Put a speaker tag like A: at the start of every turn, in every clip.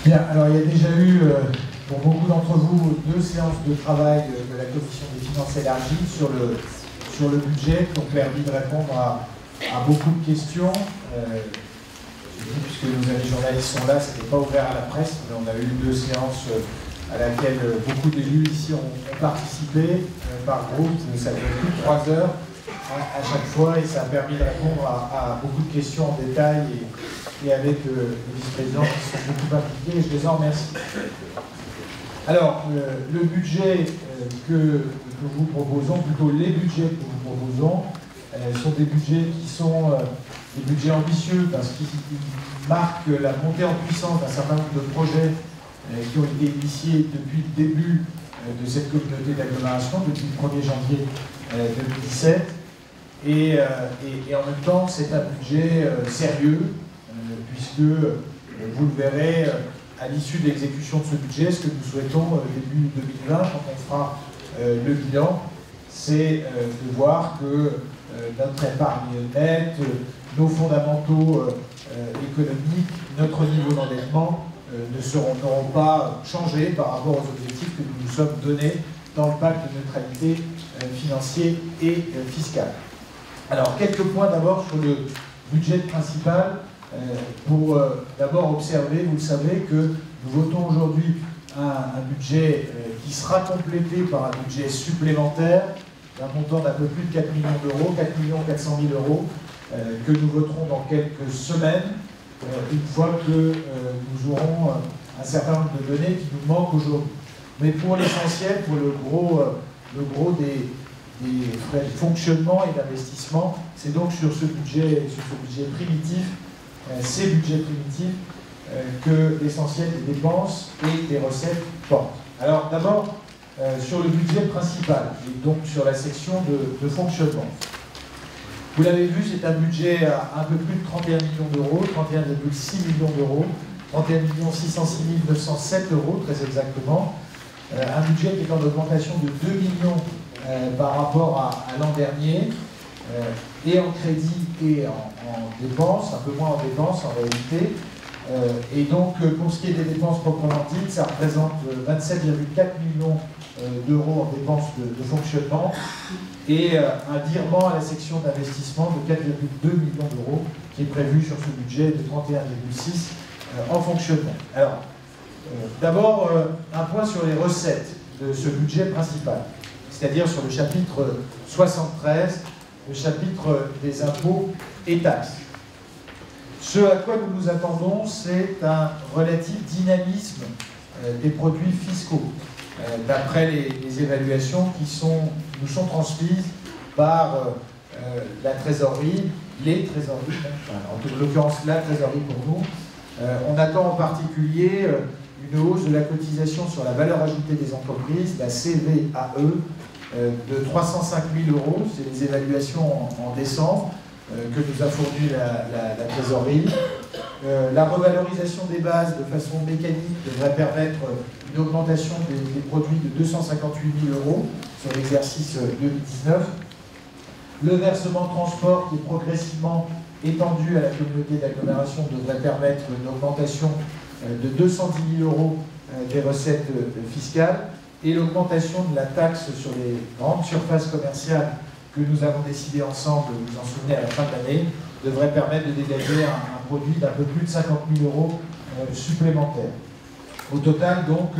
A: Bien, alors il y a déjà eu, pour beaucoup d'entre vous, 2 séances de travail de la Commission des finances élargies sur le budget qui ont permis de répondre à beaucoup de questions. Puisque nos amis journalistes sont là, ce n'était pas ouvert à la presse, mais on a eu 2 séances à laquelle beaucoup d'élus ici ont participé par groupe. Ça a duré plus de 3 heures à chaque fois et ça a permis de répondre à beaucoup de questions en détail et avec les vice-présidents qui sont beaucoup impliqués et je les en remercie. Alors, le budget que nous vous proposons, plutôt les budgets que nous vous proposons, sont des budgets qui sont des budgets ambitieux parce qu'ils marquent la montée en puissance d'un certain nombre de projets qui ont été initiés depuis le début de cette communauté d'agglomération, depuis le 1er janvier 2017. Et en même temps, c'est un budget sérieux, puisque vous le verrez à l'issue de l'exécution de ce budget, ce que nous souhaitons début 2020, quand on fera le bilan, c'est de voir que notre épargne nette, nos fondamentaux économiques, notre niveau d'endettement n'auront pas changé par rapport aux objectifs que nous nous sommes donnés dans le pacte de neutralité financier et fiscal. Alors, quelques points d'abord sur le budget principal, pour d'abord observer, vous le savez, que nous votons aujourd'hui un budget qui sera complété par un budget supplémentaire d'un montant d'un peu plus de 4 millions d'euros, 4 400 000 euros, que nous voterons dans quelques semaines, une fois que nous aurons un certain nombre de données qui nous manquent aujourd'hui. Mais pour l'essentiel, pour le gros des frais de fonctionnement et d'investissement, c'est donc sur ce budget primitif, ces budgets primitifs, que l'essentiel des dépenses et des recettes portent. Alors d'abord, sur le budget principal, et donc sur la section de fonctionnement. Vous l'avez vu, c'est un budget à un peu plus de 31 millions d'euros, 31,6 millions d'euros, 31 606 907 euros très exactement. Un budget qui est en augmentation de 2 millions par rapport à l'an dernier, et en crédit et en dépenses, un peu moins en dépenses en réalité. Et donc, pour ce qui est des dépenses proprement dites, ça représente 27,4 millions d'euros en dépenses de fonctionnement et un virement à la section d'investissement de 4,2 millions d'euros qui est prévu sur ce budget de 31,6 en fonctionnement. Alors, d'abord, un point sur les recettes de ce budget principal, c'est-à-dire sur le chapitre 73, le chapitre des impôts et taxes. Ce à quoi nous nous attendons, c'est un relatif dynamisme des produits fiscaux, d'après les évaluations qui nous sont transmises par la trésorerie, les trésoreries, en l'occurrence la trésorerie pour nous. On attend en particulier une hausse de la cotisation sur la valeur ajoutée des entreprises, la CVAE, de 305 000 euros, c'est les évaluations en décembre que nous a fourni la trésorerie. La revalorisation des bases de façon mécanique devrait permettre une augmentation des produits de 258 000 euros sur l'exercice 2019. Le versement transport qui est progressivement étendu à la communauté d'agglomération devrait permettre une augmentation de 210 000 euros des recettes fiscales. Et l'augmentation de la taxe sur les grandes surfaces commerciales que nous avons décidé ensemble, vous vous en souvenez, à la fin de l'année, devrait permettre de dégager un produit d'un peu plus de 50 000 euros supplémentaires. Au total, donc,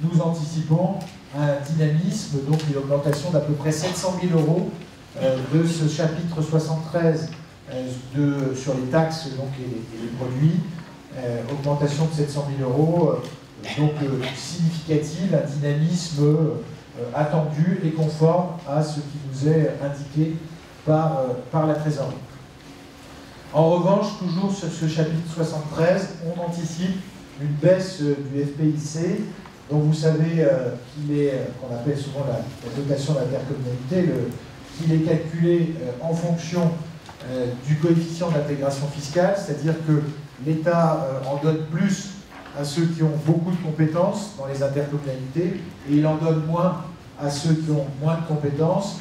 A: nous anticipons un dynamisme, donc une augmentation d'à peu près 700 000 euros de ce chapitre 73 sur les taxes donc, et les produits, augmentation de 700 000 euros. Donc significative, un dynamisme attendu et conforme à ce qui nous est indiqué par la trésorerie. En revanche, toujours sur ce chapitre 73, on anticipe une baisse du FPIC, dont vous savez qu'il est, qu'on appelle souvent la dotation d'intercommunalité, qu'il est calculé en fonction du coefficient d'intégration fiscale, c'est-à-dire que l'État en donne plus à ceux qui ont beaucoup de compétences dans les intercommunalités et il en donne moins à ceux qui ont moins de compétences.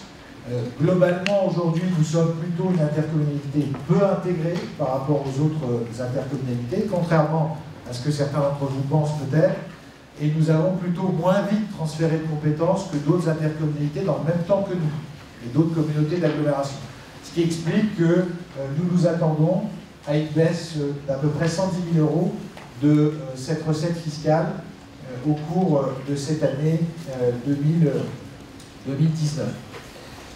A: Globalement, aujourd'hui, nous sommes plutôt une intercommunalité peu intégrée par rapport aux autres intercommunalités, contrairement à ce que certains d'entre vous pensent peut-être, et nous avons plutôt moins vite transféré de compétences que d'autres intercommunalités dans le même temps que nous, et d'autres communautés d'agglomération. Ce qui explique que nous nous attendons à une baisse d'à peu près 110 000 € de cette recette fiscale au cours de cette année 2019.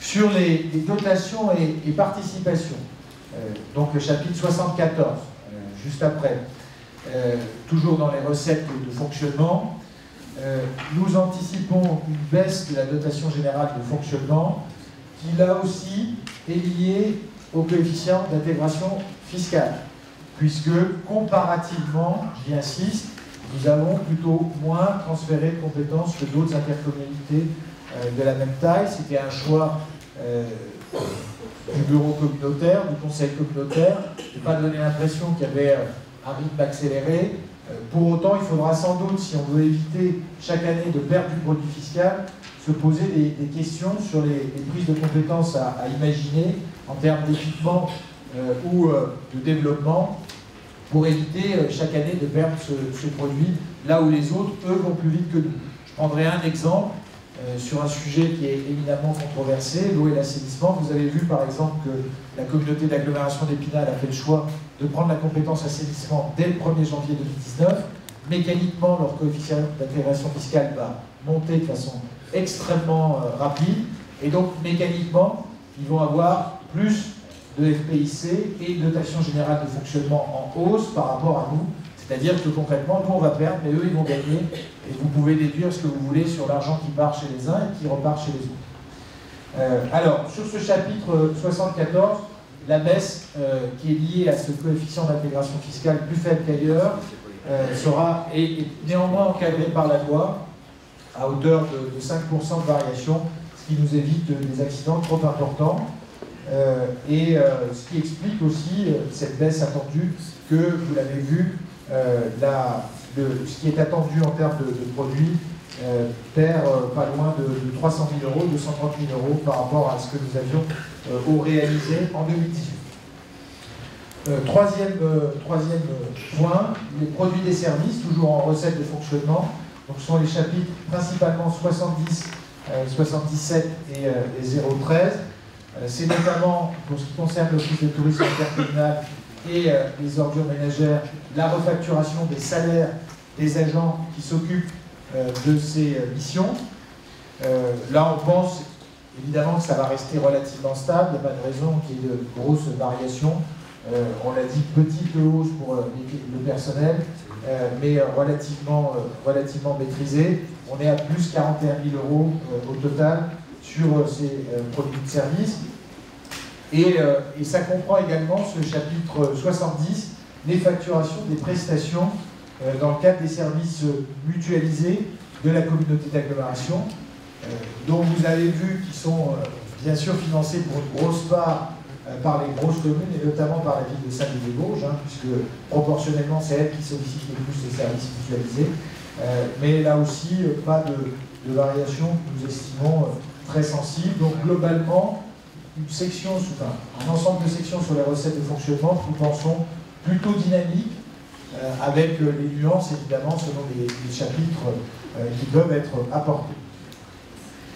A: Sur les dotations et participations, donc le chapitre 74, juste après, toujours dans les recettes de fonctionnement, nous anticipons une baisse de la dotation générale de fonctionnement qui là aussi est liée au coefficient d'intégration fiscale, puisque comparativement, j'y insiste, nous avons plutôt moins transféré de compétences que d'autres intercommunalités de la même taille. C'était un choix du bureau communautaire, du conseil communautaire, de ne pas donner l'impression qu'il y avait un rythme accéléré. Pour autant, il faudra sans doute, si on veut éviter chaque année de perdre du produit fiscal, se poser des questions sur les prises de compétences à imaginer en termes d'équipement ou de développement pour éviter chaque année de perdre ce produit là où les autres, eux, vont plus vite que nous. Je prendrai un exemple sur un sujet qui est éminemment controversé, l'eau et l'assainissement. Vous avez vu par exemple que la communauté d'agglomération d'Épinal a fait le choix de prendre la compétence assainissement dès le 1er janvier 2019. Mécaniquement, leur coefficient d'intégration fiscale va monter de façon extrêmement rapide, et donc mécaniquement, ils vont avoir plus de FPIC et une dotation générale de fonctionnement en hausse par rapport à nous. C'est-à-dire que concrètement, nous on va perdre, mais eux ils vont gagner, et vous pouvez déduire ce que vous voulez sur l'argent qui part chez les uns et qui repart chez les autres. Alors, sur ce chapitre 74, la baisse qui est liée à ce coefficient d'intégration fiscale plus faible qu'ailleurs sera est néanmoins encadrée par la loi à hauteur de 5% de variation, ce qui nous évite des accidents trop importants. Ce qui explique aussi cette baisse attendue que, vous l'avez vu, ce qui est attendu en termes de produits perd pas loin de 300 000 €, 230 000 € par rapport à ce que nous avions réalisé en 2018. Troisième point, les produits des services, toujours en recettes de fonctionnement. Donc ce sont les chapitres principalement 70, 77 et 013. C'est notamment, pour ce qui concerne l'office de tourisme intercommunal et les ordures ménagères, la refacturation des salaires des agents qui s'occupent de ces missions. Là, on pense évidemment que ça va rester relativement stable, il n'y a pas de raison qu'il y ait de grosses variations. On l'a dit, petite hausse pour le personnel, mais relativement maîtrisée. On est à plus 41 000 € au total sur ces produits de service. Et ça comprend également ce chapitre 70, les facturations des prestations dans le cadre des services mutualisés de la communauté d'agglomération, dont vous avez vu qu'ils sont bien sûr financés pour une grosse part par les grosses communes et notamment par la ville de Saint-Denis-des-Vosges, puisque proportionnellement c'est elle qui sollicite le plus les services mutualisés. Mais là aussi, pas de variation que nous estimons très sensible. Donc globalement, un ensemble de sections sur les recettes de fonctionnement que nous pensons plutôt dynamiques, avec les nuances évidemment selon les chapitres qui peuvent être apportés.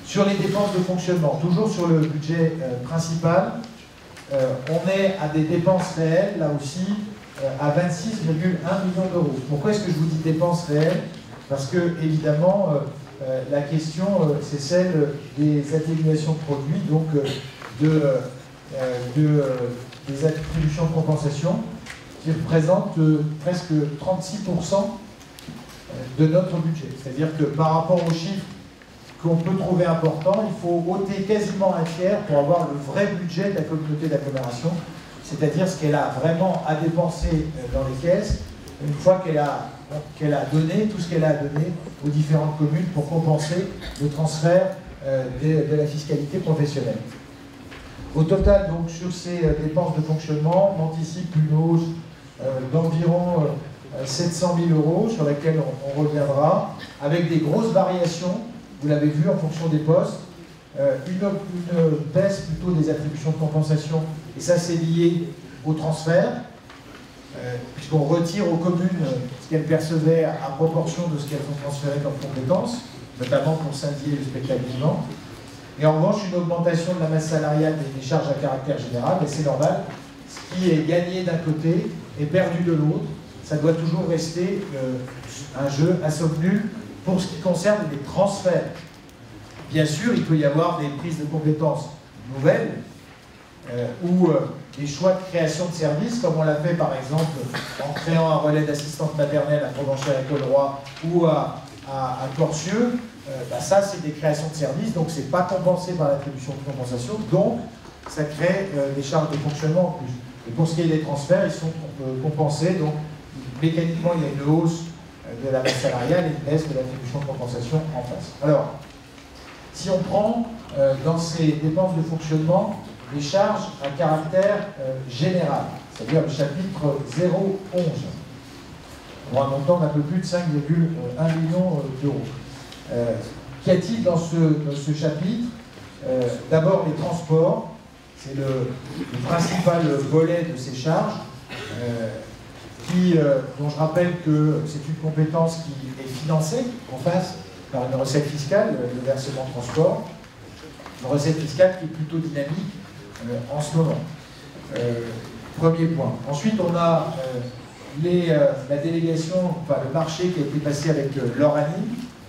A: Sur les dépenses de fonctionnement, toujours sur le budget principal, on est à des dépenses réelles, là aussi, à 26,1 millions €. Pourquoi est-ce que je vous dis dépenses réelles? Parce que, évidemment, la question, c'est celle des atténuations de produits, donc des attributions de compensation, qui représentent presque 36% de notre budget. C'est-à-dire que par rapport aux chiffres qu'on peut trouver importants, il faut ôter quasiment un tiers pour avoir le vrai budget de la communauté d'agglomération, c'est-à-dire ce qu'elle a vraiment à dépenser dans les caisses, une fois qu'elle a donné tout ce qu'elle a donné aux différentes communes pour compenser le transfert de la fiscalité professionnelle. Au total, donc, sur ces dépenses de fonctionnement, on anticipe une hausse d'environ 700 000 € sur laquelle on reviendra, avec des grosses variations, vous l'avez vu, en fonction des postes, une baisse plutôt des attributions de compensation, et ça c'est lié au transfert, puisqu'on retire aux communes ce qu'elles percevaient à proportion de ce qu'elles ont transféré comme compétences, notamment pour Saint-Dié et le spectacle vivant. Et en revanche, une augmentation de la masse salariale des charges à caractère général, c'est normal. Ce qui est gagné d'un côté est perdu de l'autre. Ça doit toujours rester un jeu à somme nulle pour ce qui concerne les transferts. Bien sûr, il peut y avoir des prises de compétences nouvelles ou des choix de création de services, comme on l'a fait par exemple en créant un relais d'assistante maternelle à Provencher-la-Colroy ou à Corcieux. Ça, c'est des créations de services, donc c'est pas compensé par l'attribution de compensation, donc ça crée des charges de fonctionnement en plus. Et pour ce qui est des transferts, ils sont compensés, donc mécaniquement il y a une hausse de la masse salariale et une baisse de l'attribution de compensation en face. Alors, si on prend dans ces dépenses de fonctionnement les charges à caractère général, c'est-à-dire le chapitre 011, pour un montant d'un peu plus de 5,1 millions d'euros. Qu'y a-t-il dans ce chapitre? D'abord les transports, c'est le principal volet de ces charges, dont je rappelle que c'est une compétence qui est financée en face par une recette fiscale, le versement transport, une recette fiscale qui est plutôt dynamique en ce moment. Premier point. Ensuite, on a la délégation, enfin le marché qui a été passé avec l'Oranie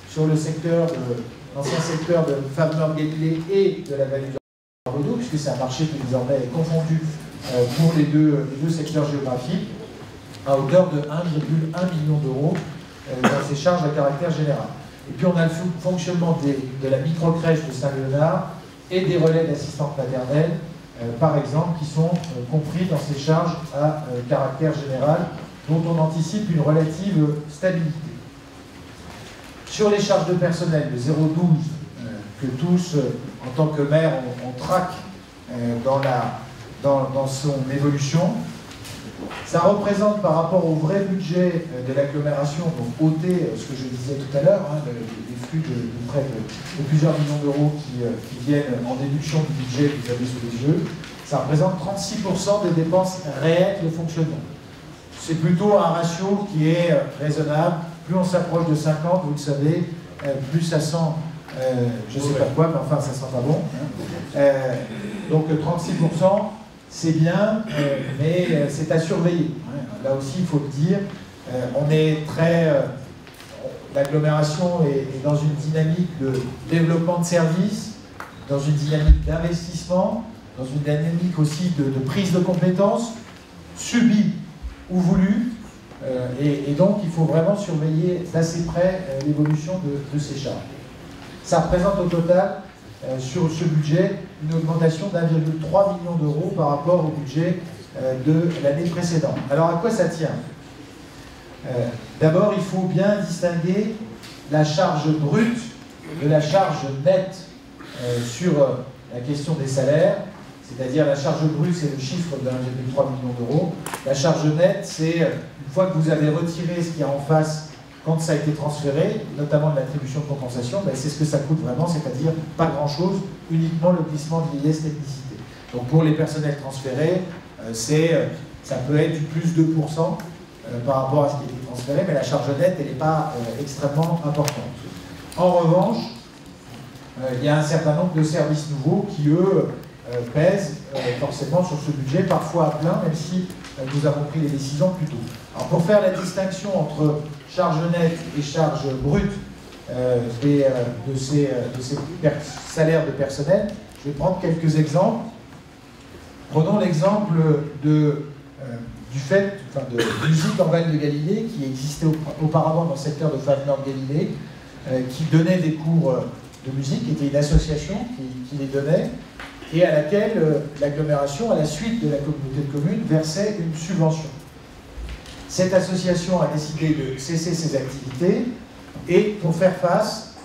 A: sur le secteur, l'ancien secteur de Favre-Nord-Galilée et de la vallée du Bordeaux, puisque c'est un marché qui désormais est confondu pour les deux secteurs géographiques, à hauteur de 1,1 million d'euros dans ces charges à caractère général. Et puis on a le fonctionnement de la microcrèche de Saint-Léonard et des relais d'assistante maternelle, par exemple, qui sont compris dans ces charges à caractère général, dont on anticipe une relative stabilité. Sur les charges de personnel, le 0,12, que tous, en tant que maire, on traque dans son évolution, ça représente par rapport au vrai budget de l'agglomération, donc ôter ce que je disais tout à l'heure, des flux de près de plusieurs millions d'euros qui viennent en déduction du budget que vous avez sous les yeux, ça représente 36% des dépenses réelles de fonctionnement. C'est plutôt un ratio qui est raisonnable. Plus on s'approche de 50, vous le savez, plus ça sent, je ne sais pas quoi, mais enfin ça sent pas bon. Donc 36%, c'est bien, mais c'est à surveiller. Là aussi, il faut le dire, on est l'agglomération est dans une dynamique de développement de services, dans une dynamique d'investissement, dans une dynamique aussi de prise de compétences, subie ou voulue, et donc il faut vraiment surveiller d'assez près l'évolution de ces charges. Ça représente au total, sur ce budget, une augmentation d'1,3 million d'euros par rapport au budget de l'année précédente. Alors à quoi ça tient? D'abord, il faut bien distinguer la charge brute de la charge nette sur la question des salaires, c'est-à-dire la charge brute, c'est le chiffre de 1,3 million d'euros. La charge nette, c'est une fois que vous avez retiré ce qu'il y a en face quand ça a été transféré, notamment de l'attribution de compensation, c'est ce que ça coûte vraiment, c'est-à-dire pas grand-chose, uniquement le glissement de vieillesse technicité. Donc pour les personnels transférés, ça peut être du plus 2% par rapport à ce qui a été transféré, mais la charge nette, elle n'est pas extrêmement importante. En revanche, il y a un certain nombre de services nouveaux qui, eux, pèsent forcément sur ce budget, parfois à plein, même si nous avons pris les décisions plus tôt. Alors pour faire la distinction entre charge nette et charge brute de ces salaires de personnel, je vais prendre quelques exemples. Prenons l'exemple de musique en Val de Galilée, qui existait auparavant dans le secteur de Favre-Nord-Galilée, qui donnait des cours de musique, qui était une association qui les donnait, et à laquelle l'agglomération, à la suite de la communauté de communes, versait une subvention. Cette association a décidé de cesser ses activités, et pour faire face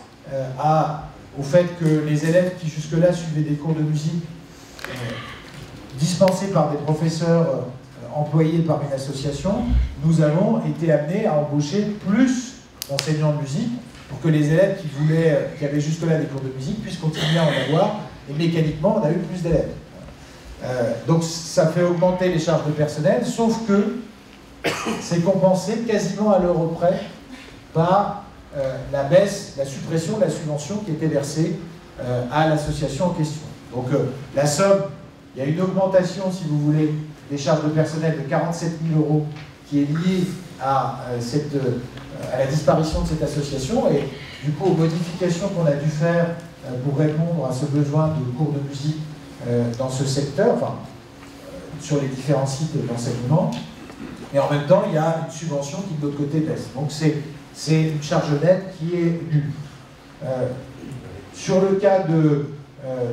A: au fait que les élèves qui jusque-là suivaient des cours de musique dispensés par des professeurs employés par une association, nous avons été amenés à embaucher plus d'enseignants de musique pour que les élèves qui avaient jusque-là des cours de musique puissent continuer à en avoir, et mécaniquement, on a eu plus d'élèves. Donc ça fait augmenter les charges de personnel, sauf que c'est compensé quasiment à l'euro près par la suppression de la subvention qui était versée à l'association en question. Donc la somme, il y a une augmentation, si vous voulez, des charges de personnel de 47 000 € qui est liée à la disparition de cette association et du coup aux modifications qu'on a dû faire pour répondre à ce besoin de cours de musique dans ce secteur, enfin, sur les différents sites d'enseignement. Et en même temps, il y a une subvention qui de l'autre côté baisse. Donc c'est une charge nette qui est nulle. Sur le cas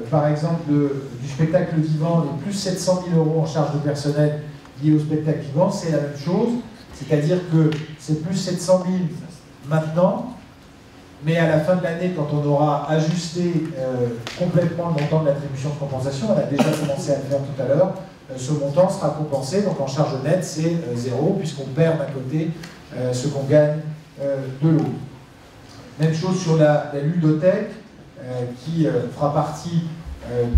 A: par exemple, du spectacle vivant, les plus 700 000 € en charge de personnel liés au spectacle vivant, c'est la même chose. C'est-à-dire que c'est plus 700 000 maintenant, mais à la fin de l'année, quand on aura ajusté complètement le montant de l'attribution de compensation, on a déjà commencé à le faire tout à l'heure, ce montant sera compensé, donc en charge nette, c'est 0, puisqu'on perd d'un côté ce qu'on gagne de l'autre. Même chose sur la ludothèque, qui fera partie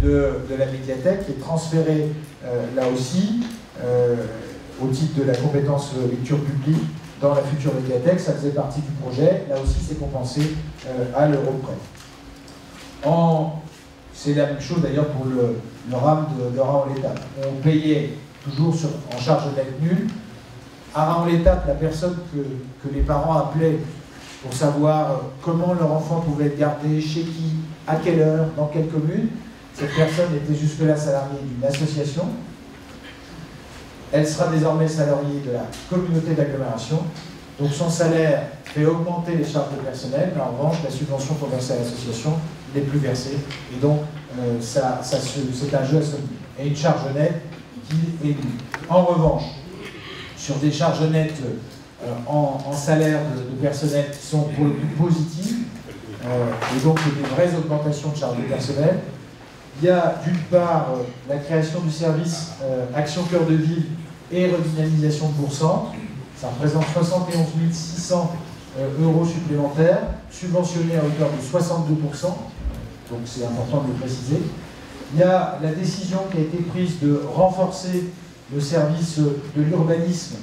A: de la médiathèque, qui est transférée là aussi, au titre de la compétence lecture publique dans la future médiathèque, ça faisait partie du projet, là aussi c'est compensé à l'euro près. C'est la même chose d'ailleurs pour le RAM de Raon-l'Étape. On payait toujours en charge nette nulle. À Raon-l'Étape, la personne que les parents appelaient pour savoir comment leur enfant pouvait être gardé, chez qui, à quelle heure, dans quelle commune, cette personne était jusque-là salariée d'une association. Elle sera désormais salariée de la communauté d'agglomération. Donc son salaire fait augmenter les charges de personnel, mais en revanche, la subvention qu'on versait à l'association n'est plus versée. Et donc, c'est un jeu et une charge nette qui est nulle. En revanche, sur des charges nettes en salaire de personnel qui sont pour le coup positives, et donc des vraies augmentations de charges de personnel, il y a d'une part la création du service Action Cœur de Ville et redynamisation de Bourg-Centre. Ça représente 71 600 € supplémentaires, subventionnés à hauteur de 62%, donc c'est important de le préciser. Il y a la décision qui a été prise de renforcer le service de l'urbanisme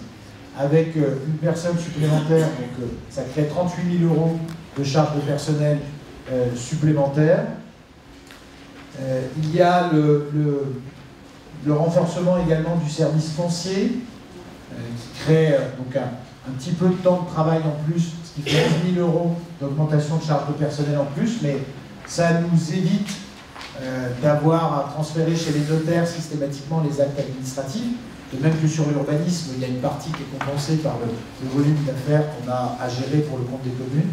A: avec une personne supplémentaire, donc ça crée 38 000 € de charges de personnel supplémentaires. Il y a le renforcement également du service foncier, qui crée donc un petit peu de temps de travail en plus, ce qui fait 11 000 € d'augmentation de charges de personnel en plus, mais ça nous évite d'avoir à transférer chez les notaires systématiquement les actes administratifs, de même que sur l'urbanisme, il y a une partie qui est compensée par le volume d'affaires qu'on a à gérer pour le compte des communes.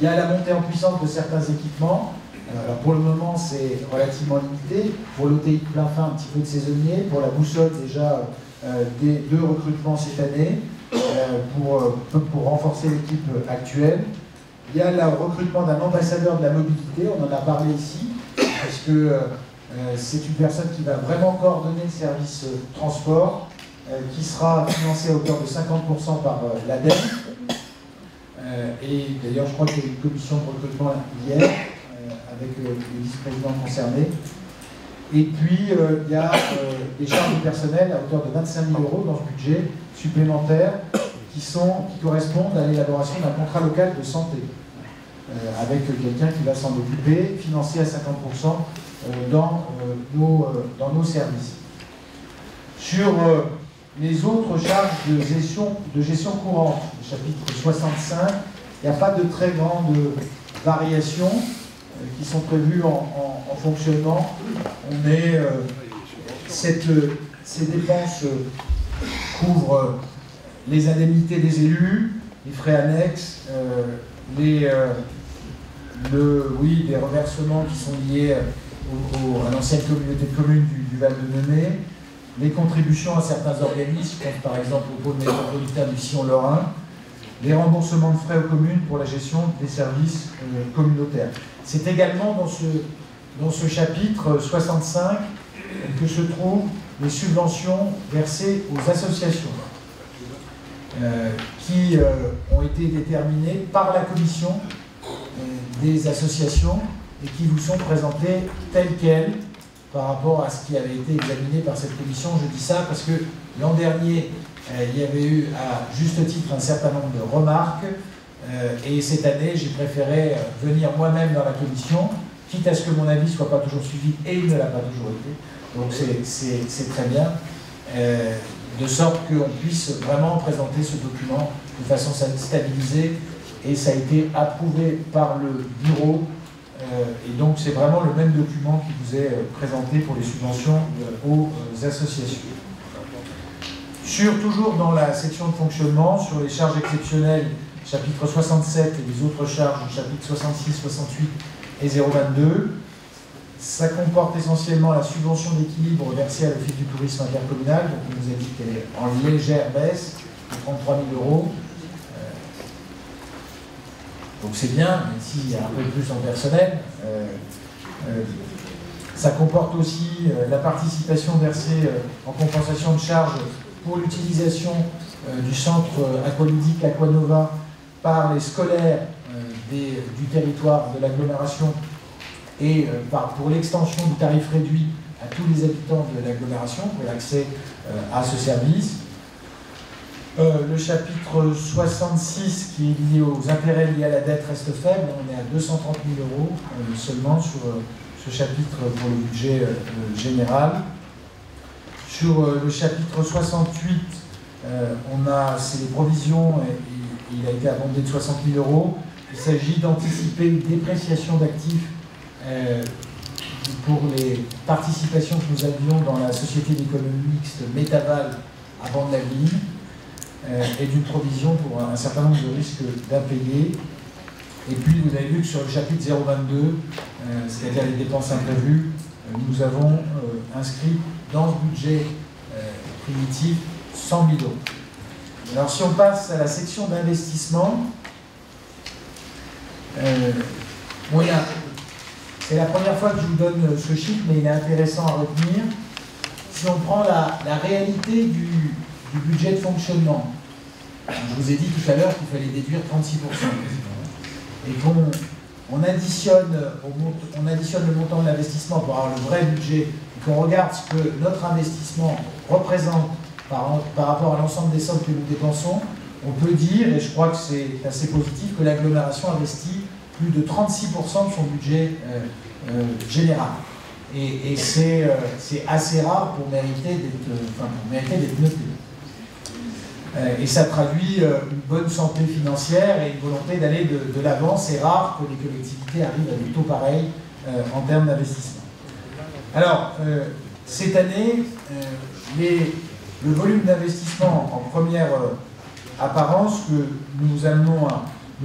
A: Il y a la montée en puissance de certains équipements. Alors pour le moment, c'est relativement limité. Pour l'OTI de plein fin, un petit peu de saisonnier. Pour la boussole, déjà 2 recrutements cette année pour renforcer l'équipe actuelle. Il y a le recrutement d'un ambassadeur de la mobilité, on en a parlé ici, parce que c'est une personne qui va vraiment coordonner le service transport, qui sera financé à hauteur de 50% par l'ADEME. Et d'ailleurs, je crois qu'il y a eu une commission de recrutement hier, avec les vice-présidents concernés. Et puis, il y a des charges de personnel à hauteur de 25 000 € dans ce budget supplémentaire qui correspondent à l'élaboration d'un contrat local de santé, avec quelqu'un qui va s'en occuper, financé à 50% dans nos services. Sur les autres charges de gestion courante, le chapitre 65, il n'y a pas de très grandes variations qui sont prévues en fonctionnement. Ces dépenses couvrent les indemnités des élus, les frais annexes, les reversements qui sont liés à l'ancienne communauté de communes du Val de Menée, les contributions à certains organismes, comme par exemple au pôle métropolitain du Sillon-Lorrain, les remboursements de frais aux communes pour la gestion des services communautaires. C'est également dans ce chapitre 65 que se trouvent les subventions versées aux associations, qui ont été déterminées par la commission des associations et qui vous sont présentées telles quelles par rapport à ce qui avait été examiné par cette commission. Je dis ça parce que l'an dernier, il y avait eu à juste titre un certain nombre de remarques, et cette année j'ai préféré venir moi-même dans la commission, quitte à ce que mon avis ne soit pas toujours suivi, et il ne l'a pas toujours été, donc c'est très bien, de sorte qu'on puisse vraiment présenter ce document de façon stabilisée, et ça a été approuvé par le bureau, et donc c'est vraiment le même document qui vous est présenté pour les subventions aux associations. Toujours dans la section de fonctionnement, sur les charges exceptionnelles, chapitre 67 et les autres charges, chapitre 66, 68 et 022, ça comporte essentiellement la subvention d'équilibre versée à l'Office du tourisme intercommunal, donc on nous a dit qu'elle est en légère baisse, de 33 000 €. Donc c'est bien, même s'il y a un peu plus en personnel. Ça comporte aussi la participation versée en compensation de charges pour l'utilisation du centre aqualudique Aquanova par les scolaires du territoire de l'agglomération et pour l'extension du tarif réduit à tous les habitants de l'agglomération pour l'accès à ce service. Le chapitre 66 qui est lié aux intérêts liés à la dette reste faible, on est à 230 000 € seulement sur ce chapitre pour le budget général. Sur le chapitre 68, c'est les provisions et il a été abondé de 60 000 €. Il s'agit d'anticiper une dépréciation d'actifs pour les participations que nous avions dans la société d'économie mixte Métaval à Bande-la-Vigne. Et d'une provision pour un certain nombre de risques d'impayés. Et puis, vous avez vu que sur le chapitre 022, c'est-à-dire les dépenses imprévues, nous avons inscrit dans ce budget primitif 100 000 €. Alors, si on passe à la section d'investissement, c'est la première fois que je vous donne ce chiffre, mais il est intéressant à retenir. Si on prend la réalité du budget de fonctionnement, je vous ai dit tout à l'heure qu'il fallait déduire 36%. Et qu'on additionne le montant de l'investissement pour avoir le vrai budget, et qu'on regarde ce que notre investissement représente par rapport à l'ensemble des sommes que nous dépensons, on peut dire, et je crois que c'est assez positif, que l'agglomération investit plus de 36% de son budget général. Et c'est assez rare pour mériter d'être noté. Et ça traduit une bonne santé financière et une volonté d'aller de l'avant. C'est rare que les collectivités arrivent à des taux pareils en termes d'investissement. Alors, cette année, le volume d'investissement en première apparence que nous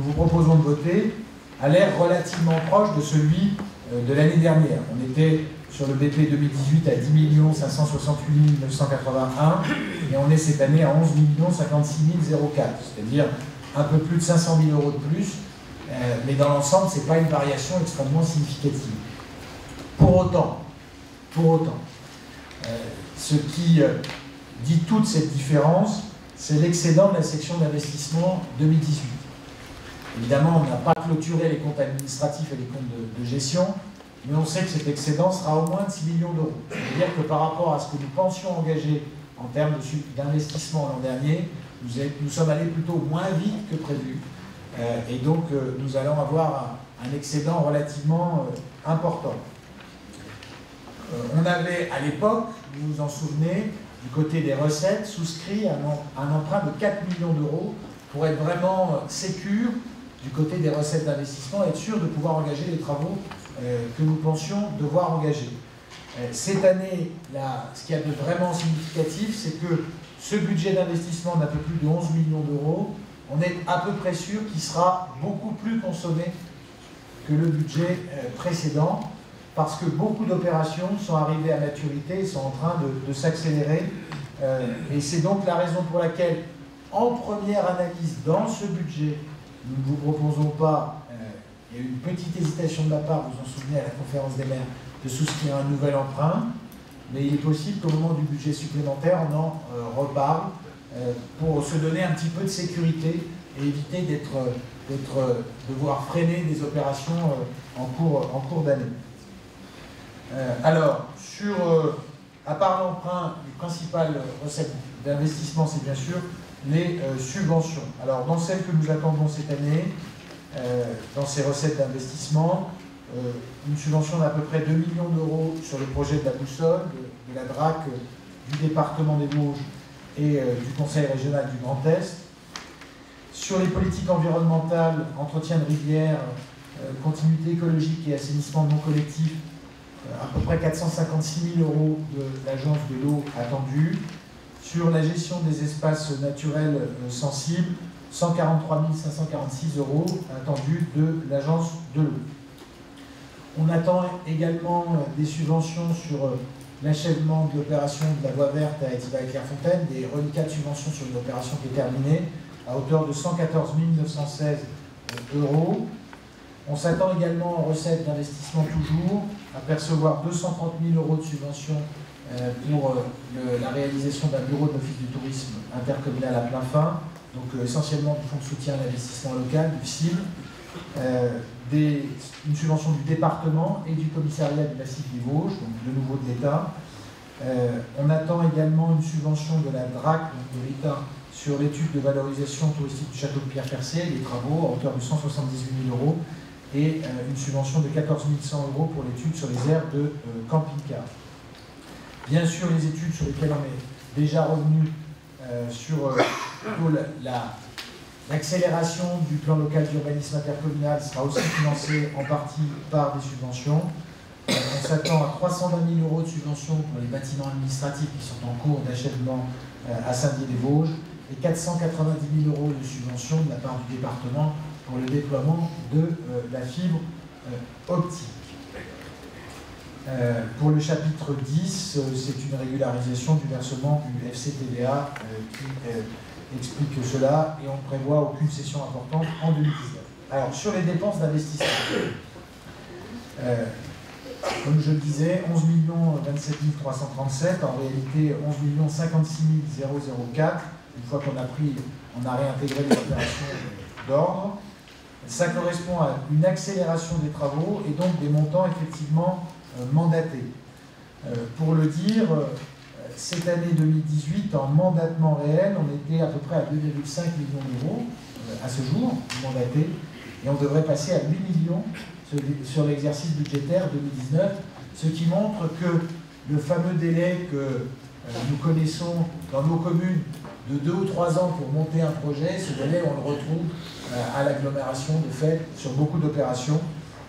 A: vous proposons de voter a l'air relativement proche de celui de l'année dernière. On était sur le BP 2018 à 10 568 981 et on est cette année à 11 56 004, c'est-à-dire un peu plus de 500 000 € de plus, mais dans l'ensemble, ce n'est pas une variation extrêmement significative. Pour autant, ce qui dit toute cette différence, c'est l'excédent de la section d'investissement 2018. Évidemment, on n'a pas clôturé les comptes administratifs et les comptes de gestion, mais on sait que cet excédent sera au moins de 6 millions d'euros. C'est-à-dire que par rapport à ce que nous pensions engager en termes d'investissement l'an dernier, nous sommes allés plutôt moins vite que prévu. Et donc, nous allons avoir un excédent relativement important. On avait, à l'époque, vous vous en souvenez, du côté des recettes, souscrit un emprunt de 4 millions d'euros pour être vraiment sécure du côté des recettes d'investissement et être sûr de pouvoir engager les travaux que nous pensions devoir engager. Cette année, ce qu'il y a de vraiment significatif, c'est que ce budget d'investissement d'un peu plus de 11 millions d'euros, on est à peu près sûr qu'il sera beaucoup plus consommé que le budget précédent, parce que beaucoup d'opérations sont arrivées à maturité et sont en train de s'accélérer. Et c'est donc la raison pour laquelle, en première analyse, dans ce budget, nous ne vous proposons pas, il y a eu une petite hésitation de ma part, vous vous en souvenez à la conférence des maires, de souscrire un nouvel emprunt, mais il est possible qu'au moment du budget supplémentaire, on en reparle pour se donner un petit peu de sécurité et éviter de devoir freiner des opérations en cours d'année. Alors, à part l'emprunt, les principales recettes d'investissement, c'est bien sûr les subventions. Alors, dans celles que nous attendons cette année, dans ces recettes d'investissement, une subvention d'à peu près 2 millions d'euros sur le projet de la boussole, de la DRAC du département des Vosges et du Conseil régional du Grand Est. Sur les politiques environnementales, entretien de rivières, continuité écologique et assainissement non collectif, à peu près 456 000 euros de l'Agence de l'eau attendue. Sur la gestion des espaces naturels sensibles, 143 546 euros attendus de l'Agence de l'eau. On attend également des subventions sur l'achèvement de l'opération de la voie verte à Étival-Clairefontaine, des reliquats de subventions sur une opération qui est terminée, à hauteur de 114 916 euros. On s'attend également en recettes d'investissement toujours à percevoir 230 000 euros de subventions pour la réalisation d'un bureau de l'Office du tourisme intercommunal à plein fin, donc essentiellement du Fonds de soutien à l'investissement local, du FSIL, une subvention du département et du commissariat du massif des Vosges, donc de nouveau de l'État. On attend également une subvention de la DRAC, donc de l'État, sur l'étude de valorisation touristique du château de Pierre-Percé, les travaux à hauteur de 178 000 euros, et une subvention de 14 100 euros pour l'étude sur les aires de camping-car. Bien sûr, les études sur lesquelles on est déjà revenu sur l'accélération du plan local d'urbanisme intercommunal sera aussi financée en partie par des subventions. On s'attend à 320 000 euros de subventions pour les bâtiments administratifs qui sont en cours d'achèvement à Saint-Dié-des-Vosges et 490 000 euros de subventions de la part du département pour le déploiement de la fibre optique. Pour le chapitre 10, c'est une régularisation du versement du FCTVA qui explique cela, et on ne prévoit aucune cession importante en 2019. Alors, sur les dépenses d'investissement, comme je le disais, 11 27 337, en réalité 11 56 004, une fois on a réintégré les opérations d'ordre. Ça correspond à une accélération des travaux et donc des montants effectivement mandatés. Pour le dire, cette année 2018, en mandatement réel, on était à peu près à 2,5 millions d'euros à ce jour, mandatés, et on devrait passer à 8 millions sur l'exercice budgétaire 2019, ce qui montre que le fameux délai que nous connaissons dans nos communes de 2 ou 3 ans pour monter un projet, ce délai, on le retrouve à l'agglomération de fait sur beaucoup d'opérations.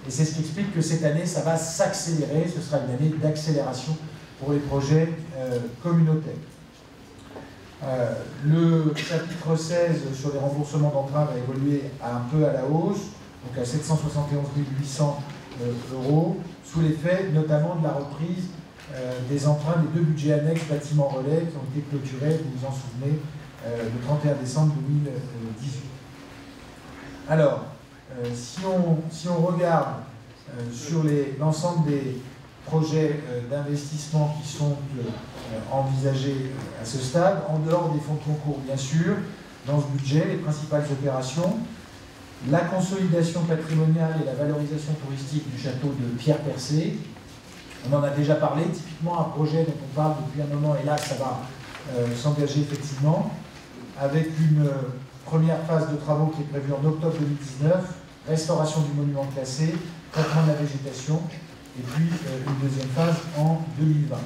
A: Et c'est ce qui explique que cette année, ça va s'accélérer, ce sera une année d'accélération pour les projets communautaires. Le chapitre 16 sur les remboursements d'emprunt va évoluer un peu à la hausse, donc à 771 800 euros, sous l'effet notamment de la reprise des emprunts des 2 budgets annexes bâtiments relais qui ont été clôturés, vous vous en souvenez, le 31 décembre 2018. Alors, si on regarde sur l'ensemble des projets d'investissement qui sont envisagés à ce stade, en dehors des fonds de concours bien sûr, dans ce budget, les principales opérations, la consolidation patrimoniale et la valorisation touristique du château de Pierre-Percé. On en a déjà parlé, typiquement un projet dont on parle depuis un moment, et là ça va s'engager effectivement, avec une première phase de travaux qui est prévue en octobre 2019, restauration du monument classé, traitement de la végétation, et puis une deuxième phase en 2020.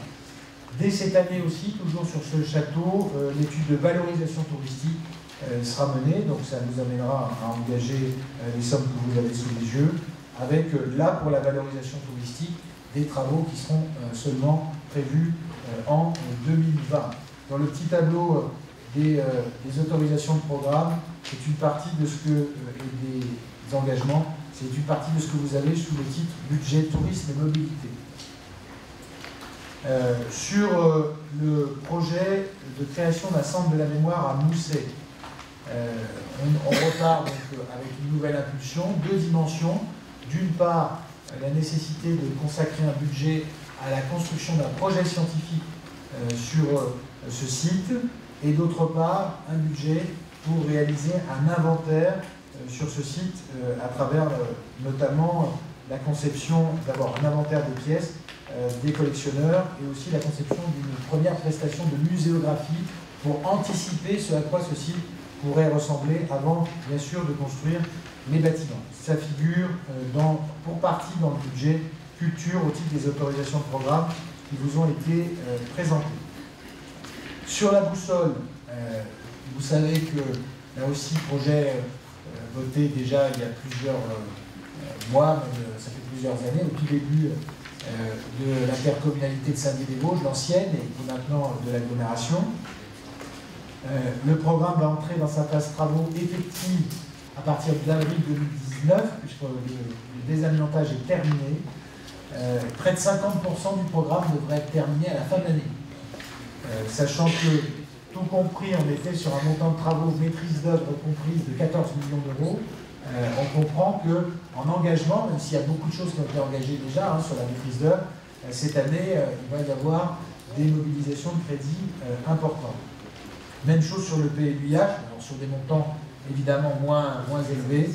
A: Dès cette année aussi, toujours sur ce château, l'étude de valorisation touristique sera menée, donc ça nous amènera à engager les sommes que vous avez sous les yeux, avec là pour la valorisation touristique, des travaux qui seront seulement prévus en 2020. Dans le petit tableau des autorisations de programme, c'est une partie de ce que, et des engagements, c'est une partie de ce que vous avez sous le titre budget tourisme et mobilité. Sur le projet de création d'un centre de la mémoire à Mousset, on repart donc avec une nouvelle impulsion, 2 dimensions. D'une part, la nécessité de consacrer un budget à la construction d'un projet scientifique sur ce site, et d'autre part, un budget pour réaliser un inventaire sur ce site à travers notamment la conception d'avoir un inventaire des pièces des collectionneurs et aussi la conception d'une première prestation de muséographie pour anticiper ce à quoi ceci pourrait ressembler avant, bien sûr, de construire les bâtiments. Ça figure pour partie dans le budget culture au titre des autorisations de programme qui vous ont été présentées. Sur la boussole, vous savez que là aussi, projet voté déjà il y a plusieurs mois, même, ça fait plusieurs années, au tout début de l'intercommunalité de Saint-Dié-des-Vosges, l'ancienne, et maintenant de l'agglomération. Le programme va entrer dans sa phase travaux effective à partir d'avril 2019, puisque le désamiantage est terminé. Près de 50% du programme devrait être terminé à la fin de l'année. Sachant que, tout compris, on était sur un montant de travaux maîtrise d'œuvre comprise de 14 millions d'euros. On comprend qu'en engagement, même s'il y a beaucoup de choses qui ont été engagées déjà sur la maîtrise d'œuvre, cette année, il va y avoir des mobilisations de crédits importantes. Même chose sur le PLUIH, sur des montants évidemment moins élevés,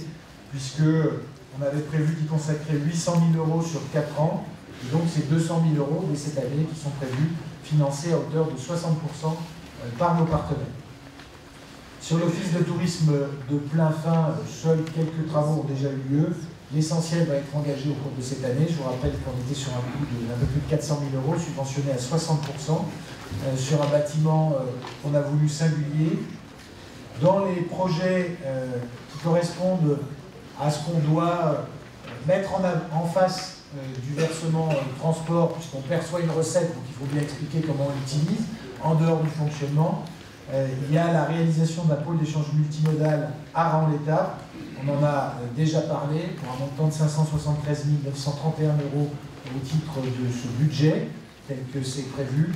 A: puisqu'on avait prévu d'y consacrer 800 000 euros sur 4 ans, et donc c'est 200 000 euros dès cette année qui sont prévus, financés à hauteur de 60% par nos partenaires. Sur l'office de tourisme de plein fin, seuls quelques travaux ont déjà eu lieu. L'essentiel va être engagé au cours de cette année. Je vous rappelle qu'on était sur un coût d'un peu plus de 400 000 euros, subventionné à 60%, sur un bâtiment qu'on a voulu singulier. Dans les projets qui correspondent à ce qu'on doit mettre en face du versement transport, puisqu'on perçoit une recette, donc il faut bien expliquer comment on l'utilise, en dehors du fonctionnement, il y a la réalisation d'un pôle d'échange multimodal à Raon-l'Étape. On en a déjà parlé pour un montant de 573 931 euros au titre de ce budget, tel que c'est prévu.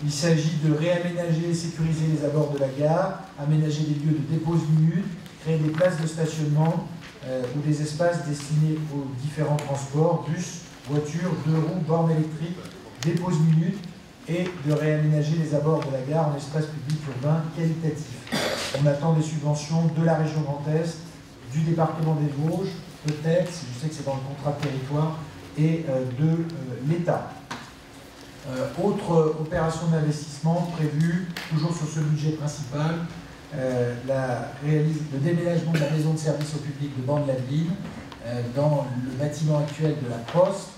A: Il s'agit de réaménager et sécuriser les abords de la gare, aménager des lieux de dépose minute, créer des places de stationnement ou des espaces destinés aux différents transports, bus, voitures, deux roues, bornes électriques, dépose minute, et de réaménager les abords de la gare en espace public urbain qualitatif. On attend des subventions de la région Grand Est, du département des Vosges, peut-être, je sais que c'est dans le contrat de territoire, et de l'État. Autre opération d'investissement prévue, toujours sur ce budget principal, le déménagement de la maison de service au public de Bande-Laveline dans le bâtiment actuel de la Poste,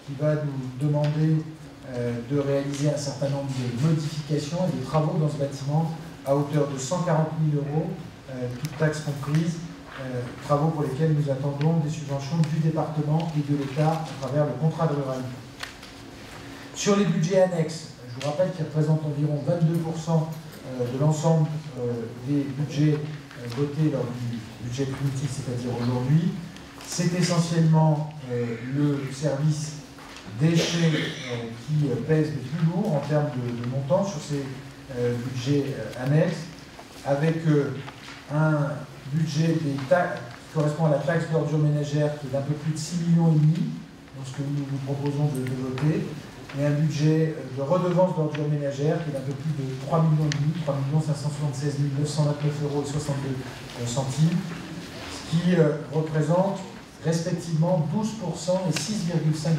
A: qui va nous demander de réaliser un certain nombre de modifications et de travaux dans ce bâtiment à hauteur de 140 000 euros, toutes taxes comprises, travaux pour lesquels nous attendons des subventions du département et de l'État à travers le contrat de ruralité. Sur les budgets annexes, je vous rappelle qu'ils représentent environ 22% de l'ensemble des budgets votés lors du budget primitif, c'est-à-dire aujourd'hui. C'est essentiellement le service déchets qui pèse le plus lourd en termes de montant sur ces budgets annexes, avec un budget qui correspond à la taxe d'ordures ménagères qui est d'un peu plus de 6,5 millions dans ce que nous vous proposons de voter, et un budget de redevance d'ordures ménagères qui est d'un peu plus de 3,5 millions, 3 576 929 euros et 62 centimes, ce qui représente respectivement 12% et 6,5%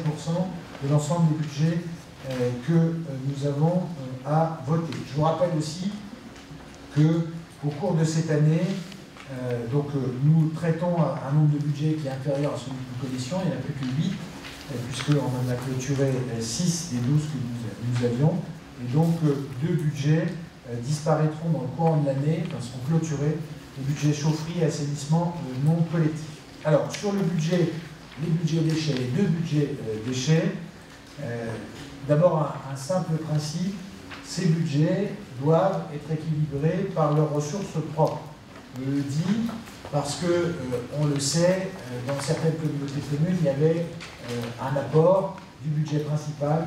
A: de l'ensemble des budgets que nous avons à voter. Je vous rappelle aussi qu'au cours de cette année, nous traitons un nombre de budgets qui est inférieur à celui que nous connaissions, il n'y en a plus que 8, puisqu'on en a clôturé 6 des 12 que nous avions, et donc 2 budgets disparaîtront dans le courant de l'année, seront clôturés, le budget chaufferie et assainissement non collectif. Alors, sur le budget, les budgets déchets, les 2 budgets déchets, d'abord un simple principe, ces budgets doivent être équilibrés par leurs ressources propres. Je le dis parce que, on le sait, dans certaines communautés communes, il y avait un apport du budget principal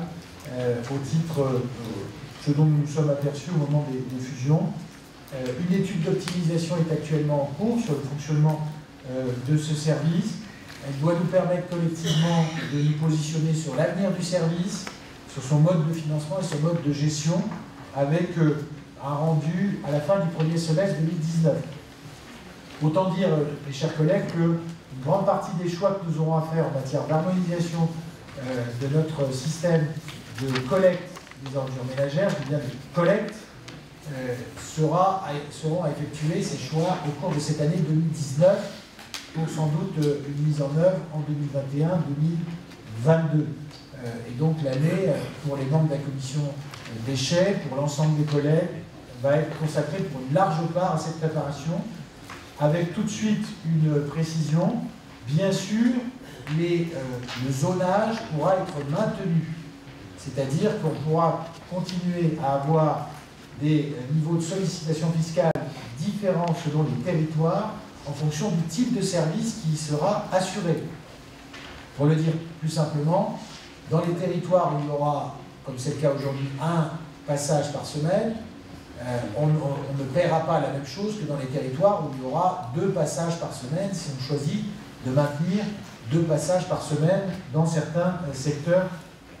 A: au titre, ce dont nous nous sommes aperçus au moment des fusions. Une étude d'optimisation est actuellement en cours sur le fonctionnement de ce service. Elle doit nous permettre collectivement de nous positionner sur l'avenir du service, sur son mode de financement et son mode de gestion, avec un rendu à la fin du premier semestre 2019. Autant dire, mes chers collègues, qu'une grande partie des choix que nous aurons à faire en matière d'harmonisation de notre système de collecte des ordures ménagères, je dis bien de collecte, seront à effectuer ces choix au cours de cette année 2019 pour sans doute une mise en œuvre en 2021-2022. Et donc l'année, pour les membres de la commission déchets, pour l'ensemble des collègues, va être consacrée pour une large part à cette préparation, avec tout de suite une précision. Bien sûr, le zonage pourra être maintenu, c'est-à-dire qu'on pourra continuer à avoir des niveaux de sollicitation fiscale différents selon les territoires en fonction du type de service qui sera assuré. Pour le dire plus simplement, dans les territoires où il y aura, comme c'est le cas aujourd'hui, un passage par semaine, on ne paiera pas la même chose que dans les territoires où il y aura 2 passages par semaine si on choisit de maintenir 2 passages par semaine dans certains secteurs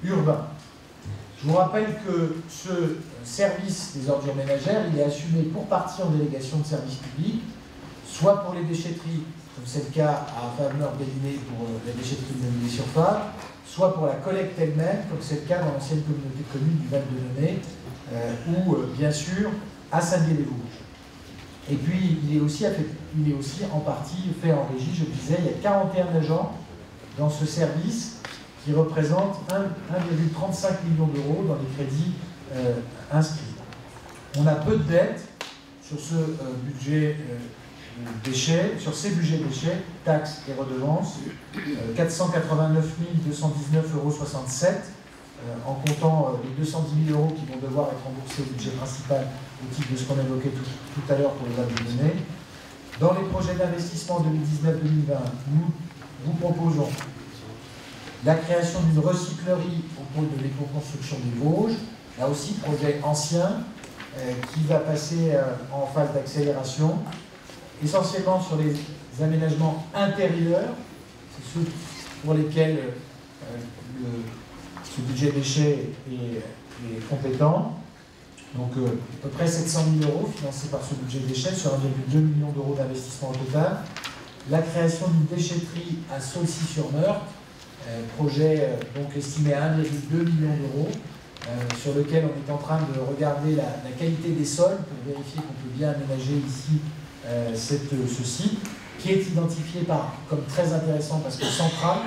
A: urbains. Je vous rappelle que ce service des ordures ménagères, il est assumé pour partie en délégation de service public, soit pour les déchetteries, comme c'est le cas à Faveur-Bélinet pour la déchetterie de Neuville-sur-Fave, soit pour la collecte elle-même, comme c'est le cas dans l'ancienne communauté de communes du Val-de-Neuilly, ou bien sûr à Saint-Dié-des-Vosges. Et puis il est aussi en partie fait en régie, je le disais, il y a 41 agents dans ce service qui représentent 1,35 million d'euros dans les crédits inscrits. On a peu de dettes sur ce budget déchets, sur ces budgets déchets, taxes et redevances, 489 219,67 €, en comptant les 210 000 € qui vont devoir être remboursés au budget principal au titre de ce qu'on évoquait tout à l'heure pour le Val-de-Neuilly. Dans les projets d'investissement 2019-2020, nous vous proposons la création d'une recyclerie au pôle de l'éco-construction des Vosges, là aussi projet ancien qui va passer en phase d'accélération, essentiellement sur les aménagements intérieurs, c'est ceux pour lesquels ce budget déchets est compétent. Donc à peu près 700 000 € financés par ce budget déchets sur 1,2 million d'euros d'investissement au total. La création d'une déchetterie à Saulcy-sur-Meurthe, projet donc estimé à 1,2 million d'euros, sur lequel on est en train de regarder la qualité des sols pour vérifier qu'on peut bien aménager ici ce site, qui est identifié comme très intéressant parce que central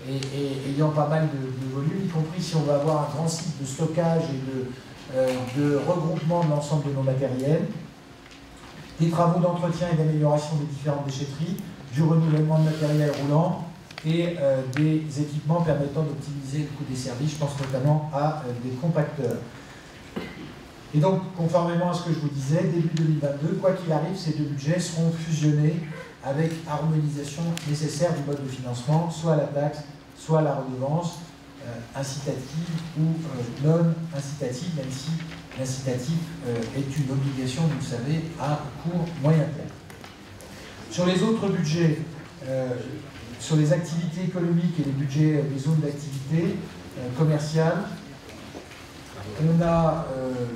A: et ayant pas mal de volume, y compris si on veut avoir un grand site de stockage et de regroupement de l'ensemble de nos matériels, des travaux d'entretien et d'amélioration des différentes déchetteries, du renouvellement de matériel roulant et des équipements permettant d'optimiser le coût des services, je pense notamment à des compacteurs. Et donc, conformément à ce que je vous disais, début 2022, quoi qu'il arrive, ces 2 budgets seront fusionnés avec harmonisation nécessaire du mode de financement, soit la taxe, soit la redevance, incitative ou non incitative, même si l'incitatif est une obligation, vous le savez, à court, moyen terme. Sur les autres budgets, sur les activités économiques et les budgets des zones d'activité commerciale, on a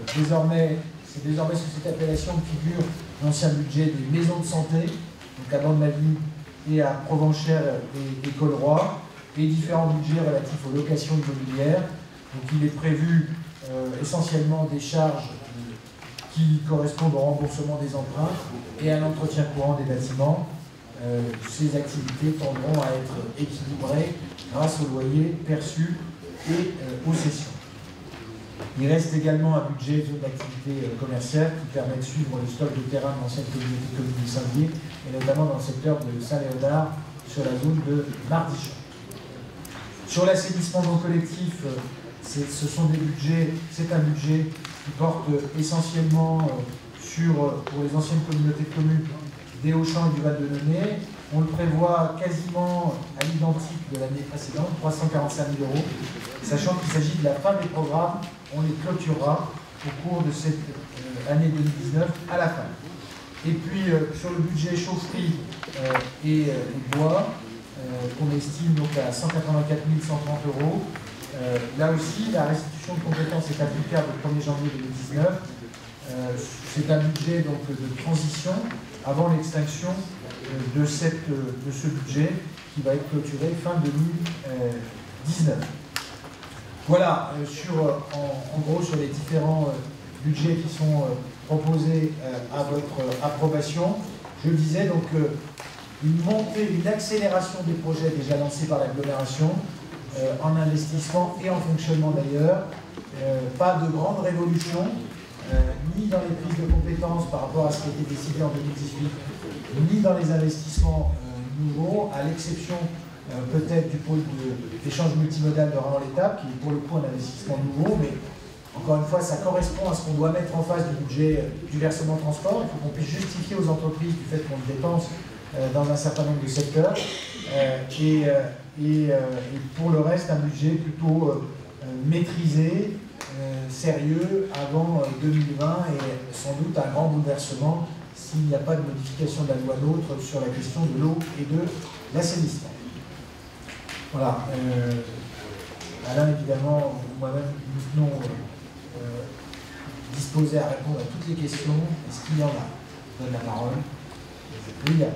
A: c'est désormais sous cette appellation que figure l'ancien budget des maisons de santé, donc à Bande-la-Vie et à Provenchères et Colroy, et différents budgets relatifs aux locations immobilières. Donc il est prévu essentiellement des charges qui correspondent au remboursement des emprunts et à l'entretien courant des bâtiments. Ces activités tendront à être équilibrées grâce aux loyers perçus et aux cessions. Il reste également un budget zone d'activité commerciale qui permet de suivre le stock de terrain de l'ancienne communauté de communes de Saint-Dié, et notamment dans le secteur de Saint-Léonard, sur la zone de Mardichon. Sur l'assainissement non collectif, c'est un budget qui porte essentiellement pour les anciennes communautés de communes des Hauts-Champs et du Val-de-Neuilly. On le prévoit quasiment à l'identique de l'année précédente, 345 000 €, sachant qu'il s'agit de la fin des programmes. On les clôturera au cours de cette année 2019 à la fin. Et puis sur le budget chaufferie et bois, qu'on estime donc à 184 130 €, là aussi la restitution de compétences est applicable au 1er janvier 2019. C'est un budget donc, de transition avant l'extinction de ce budget qui va être clôturé fin 2019. 2019. Voilà, en gros sur les différents budgets qui sont proposés à votre approbation. Je disais donc une montée, une accélération des projets déjà lancés par l'agglomération, en investissement et en fonctionnement d'ailleurs. Pas de grande révolution, ni dans les prises de compétences par rapport à ce qui a été décidé en 2018, ni dans les investissements nouveaux, à l'exception peut-être du pôle d'échange multimodal de Raon-l'Étape, qui est pour le coup un investissement nouveau, mais encore une fois, ça correspond à ce qu'on doit mettre en face du budget du versement transport. Il faut qu'on puisse justifier aux entreprises du fait qu'on le dépense dans un certain nombre de secteurs. Et pour le reste, un budget plutôt maîtrisé, sérieux avant 2020 et sans doute un grand bouleversement s'il n'y a pas de modification de la loi NOTRe sur la question de l'eau et de l'assainissement. Voilà. Alain, évidemment, moi-même, nous tenons disposés à répondre à toutes les questions. Est-ce qu'il y en a? Je donne la parole. William.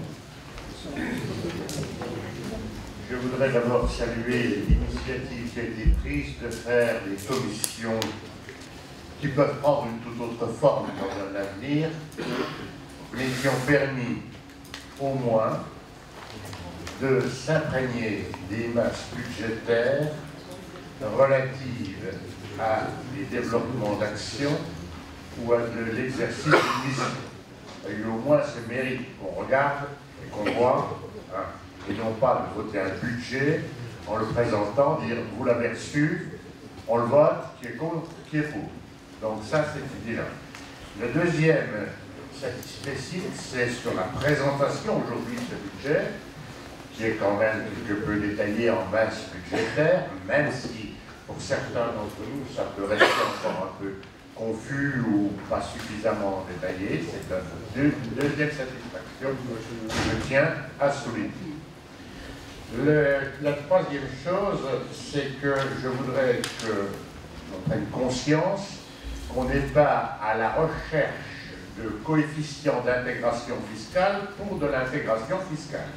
B: Je voudrais d'abord saluer l'initiative qui a été prise de faire des commissions qui peuvent prendre une toute autre forme dans l'avenir, mais qui ont permis au moins de s'imprégner des masses budgétaires relatives à des développements d'action ou à de l'exercice d'une mission. Il y a eu au moins ce mérite qu'on regarde et qu'on voit, hein, et non pas de voter un budget en le présentant, dire vous l'avez reçu, on le vote, qui est contre, qui est pour. Donc ça, c'est idée-là. Le deuxième satisfait, c'est sur la présentation aujourd'hui de ce budget, qui est quand même quelque peu détaillé en masse budgétaire, même si pour certains d'entre nous, ça peut rester encore un peu confus ou pas suffisamment détaillé. C'est une deuxième satisfaction que je tiens à souligner. La troisième chose, c'est que je voudrais qu'on prenne conscience qu'on n'est pas à la recherche de coefficients d'intégration fiscale pour de l'intégration fiscale.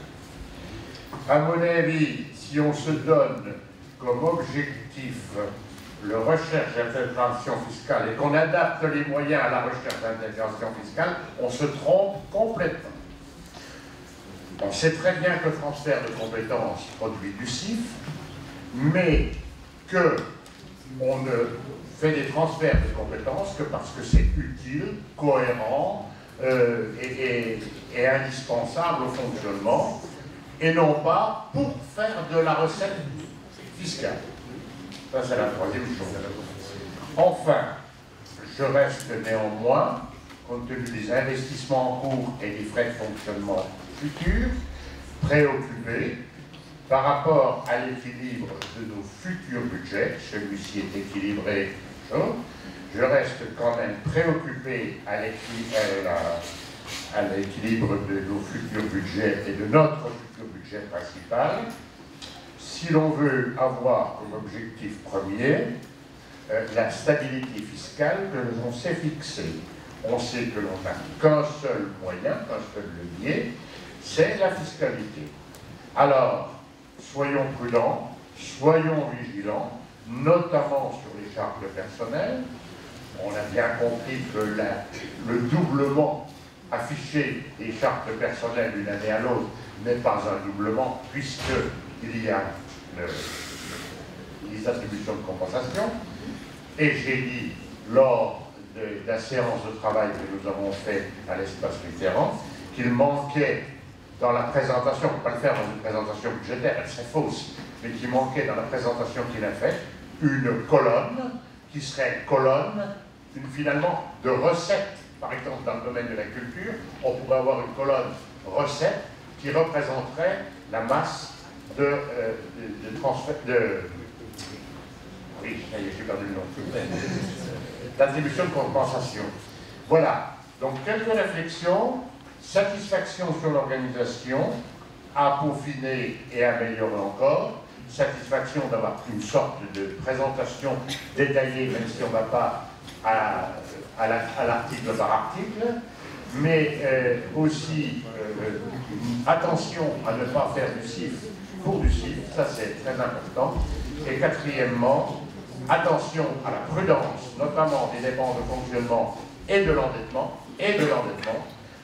B: À mon avis, si on se donne comme objectif le recherche d'intégration fiscale et qu'on adapte les moyens à la recherche d'intégration fiscale, on se trompe complètement. On sait très bien que le transfert de compétences produit du CIF, mais qu'on ne fait des transferts de compétences que parce que c'est utile, cohérent et indispensable au fonctionnement, et non pas pour faire de la recette fiscale. Ça, c'est la troisième chose. Enfin, je reste néanmoins, compte tenu des investissements en cours et des frais de fonctionnement futurs, préoccupé par rapport à l'équilibre de nos futurs budgets. Celui-ci est équilibré. Je reste quand même préoccupé à l'équilibre de nos futurs budgets et de notre futur budget principal. Si l'on veut avoir comme objectif premier la stabilité fiscale que l'on s'est fixée. On sait que l'on n'a qu'un seul moyen, qu'un seul levier, c'est la fiscalité. Alors, soyons prudents, soyons vigilants, notamment sur les charges personnelles. On a bien compris que le doublement affiché des charges personnelles d'une année à l'autre n'est pas un doublement, puisqu'il y a les attributions de compensation. Et j'ai dit, lors de la séance de travail que nous avons fait à l'espace Mitterrand, qu'il manquait dans la présentation, on ne peut pas le faire dans une présentation budgétaire, elle serait fausse, mais qu'il manquait dans la présentation qu'il a faite une colonne qui serait finalement de recettes. Par exemple, dans le domaine de la culture, on pourrait avoir une colonne recettes qui représenterait la masse de transfert oui, j'ai perdu le nom. L'attribution de compensation. Voilà. Donc, quelques réflexions. Satisfaction sur l'organisation, à peaufiner et améliorer encore. Satisfaction d'avoir une sorte de présentation détaillée, même si on ne va pas à l'article par article. mais aussi attention à ne pas faire du CIF pour du CIF, ça c'est très important. Et quatrièmement, attention à la prudence, notamment des dépenses de fonctionnement et de l'endettement,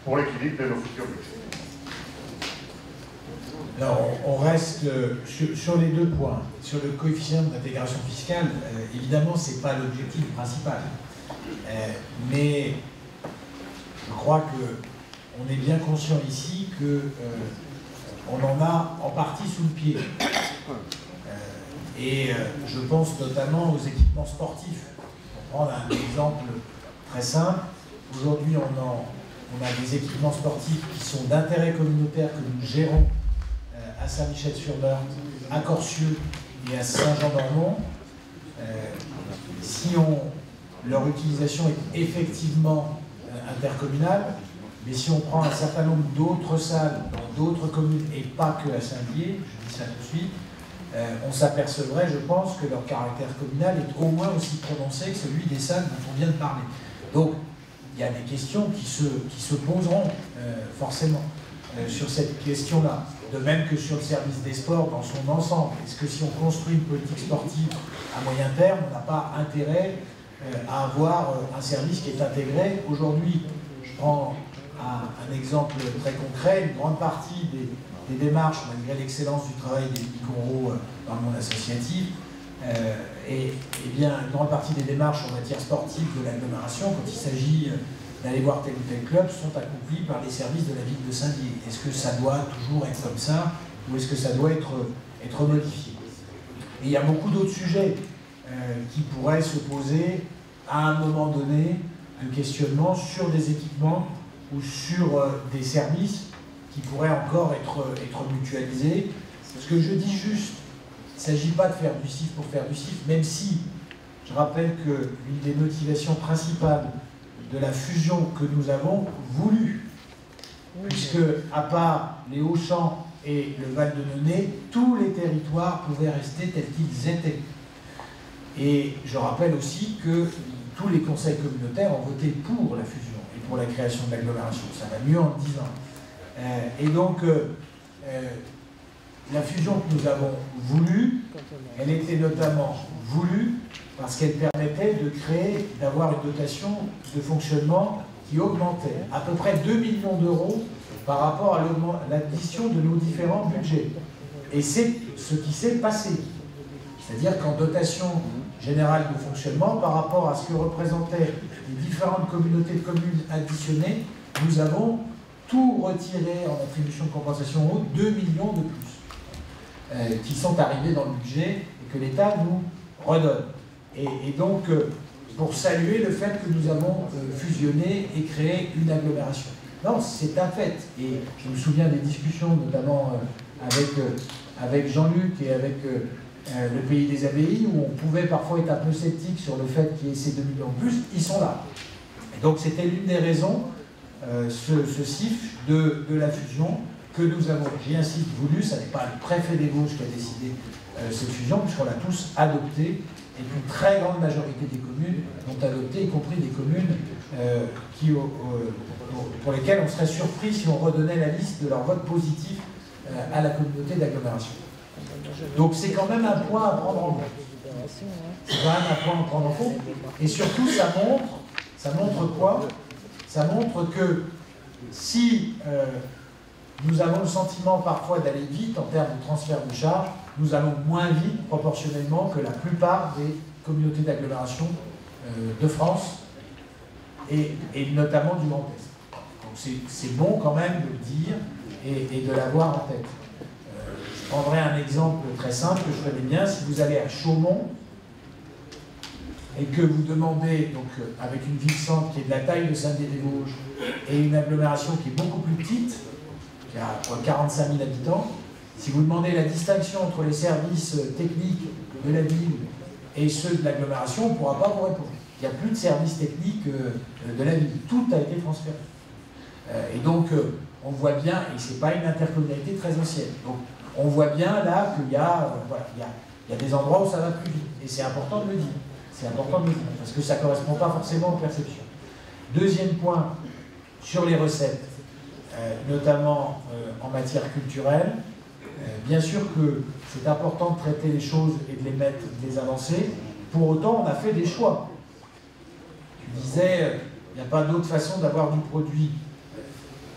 B: pour l'équilibre de nos futurs budgets.
A: Alors, on reste sur les deux points. Sur le coefficient d'intégration fiscale, évidemment, ce n'est pas l'objectif principal. Mais je crois qu'on est bien conscient ici qu'on en a en partie sous le pied. Je pense notamment aux équipements sportifs. Pour prendre un exemple très simple, aujourd'hui on a des équipements sportifs qui sont d'intérêt communautaire que nous gérons à Saint-Michel-sur-Meurthe, à Corcieux et à Saint-Jean-d'Ormont. Si leur utilisation est effectivement intercommunale, mais si on prend un certain nombre d'autres salles dans d'autres communes et pas que à Saint-Dié, je dis ça tout de suite, on s'apercevrait, je pense, que leur caractère communal est au moins aussi prononcé que celui des salles dont on vient de parler. Donc, il y a des questions qui se poseront forcément sur cette question-là. De même que sur le service des sports dans son ensemble. Est-ce que si on construit une politique sportive à moyen terme, on n'a pas intérêt à avoir un service qui est intégré? Aujourd'hui, je prends un exemple très concret, une grande partie des démarches, malgré l'excellence du travail des Coraux dans le monde associatif, et bien une grande partie des démarches en matière sportive de l'agglomération, quand il s'agit d'aller voir tel ou tel club, sont accomplis par les services de la ville de Saint-Dié. Est-ce que ça doit toujours être comme ça, ou est-ce que ça doit être modifié? Et il y a beaucoup d'autres sujets qui pourraient se poser à un moment donné de questionnement sur des équipements ou sur des services qui pourraient encore être mutualisés. Ce que je dis juste, il ne s'agit pas de faire du CIF pour faire du CIF, même si je rappelle que l'une des motivations principales de la fusion que nous avons voulu, puisque à part les Hauts-Champs et le Val-de-Neuilly, tous les territoires pouvaient rester tels qu'ils étaient. Et je rappelle aussi que tous les conseils communautaires ont voté pour la fusion et pour la création de l'agglomération. Ça va mieux en le disant. Et donc, la fusion que nous avons voulue, elle était notamment voulue parce qu'elle permettait de créer, d'avoir une dotation de fonctionnement qui augmentait à peu près 2 millions d'euros par rapport à l'addition de nos différents budgets. Et c'est ce qui s'est passé. C'est-à-dire qu'en dotation générale de fonctionnement, par rapport à ce que représentaient les différentes communautés de communes additionnées, nous avons tout retiré en attribution de compensation haute, 2 millions de plus, qui sont arrivés dans le budget et que l'État nous redonne. Et donc, pour saluer le fait que nous avons fusionné et créé une agglomération. Non, c'est un fait. Et je me souviens des discussions, notamment avec Jean-Luc et avec le Pays des Abbayes, où on pouvait parfois être un peu sceptique sur le fait qu'il y ait ces 2 millions de plus. Ils sont là. Et donc, c'était l'une des raisons, ce CIF, de la fusion que nous avons, j'y insiste, voulu. Ce n'est pas le préfet des Vosges qui a décidé cette fusion, puisqu'on l'a tous adopté. Et une très grande majorité des communes l'ont adopté, y compris des communes pour lesquelles on serait surpris si on redonnait la liste de leur vote positif à la communauté d'agglomération. Donc c'est quand même un point à prendre en compte. C'est quand même un point à prendre en compte. Et surtout, ça montre quoi? Ça montre que si nous avons le sentiment parfois d'aller vite en termes de transfert de charges, nous allons moins vite proportionnellement que la plupart des communautés d'agglomération de France et notamment du Grand Est. Donc c'est bon quand même de le dire et de l'avoir en tête. Je prendrai un exemple très simple que je connais bien. Si vous allez à Chaumont et que vous demandez, donc avec une ville-centre qui est de la taille de Saint-Dié-des-Vosges et une agglomération qui est beaucoup plus petite, qui a 45 000 habitants, si vous demandez la distinction entre les services techniques de la ville et ceux de l'agglomération, on ne pourra pas vous répondre. Il n'y a plus de services techniques de la ville. Tout a été transféré. Et donc, on voit bien, et ce n'est pas une intercommunalité très ancienne, donc on voit bien là qu'il y a, voilà, il y a des endroits où ça va plus vite. Et c'est important de le dire. C'est important de le dire, parce que ça ne correspond pas forcément aux perceptions. Deuxième point, Sur les recettes, notamment en matière culturelle, bien sûr que c'est important de traiter les choses et de les mettre, de les avancer. Pour autant, on a fait des choix. Tu disais, il n'y a pas d'autre façon d'avoir du produit.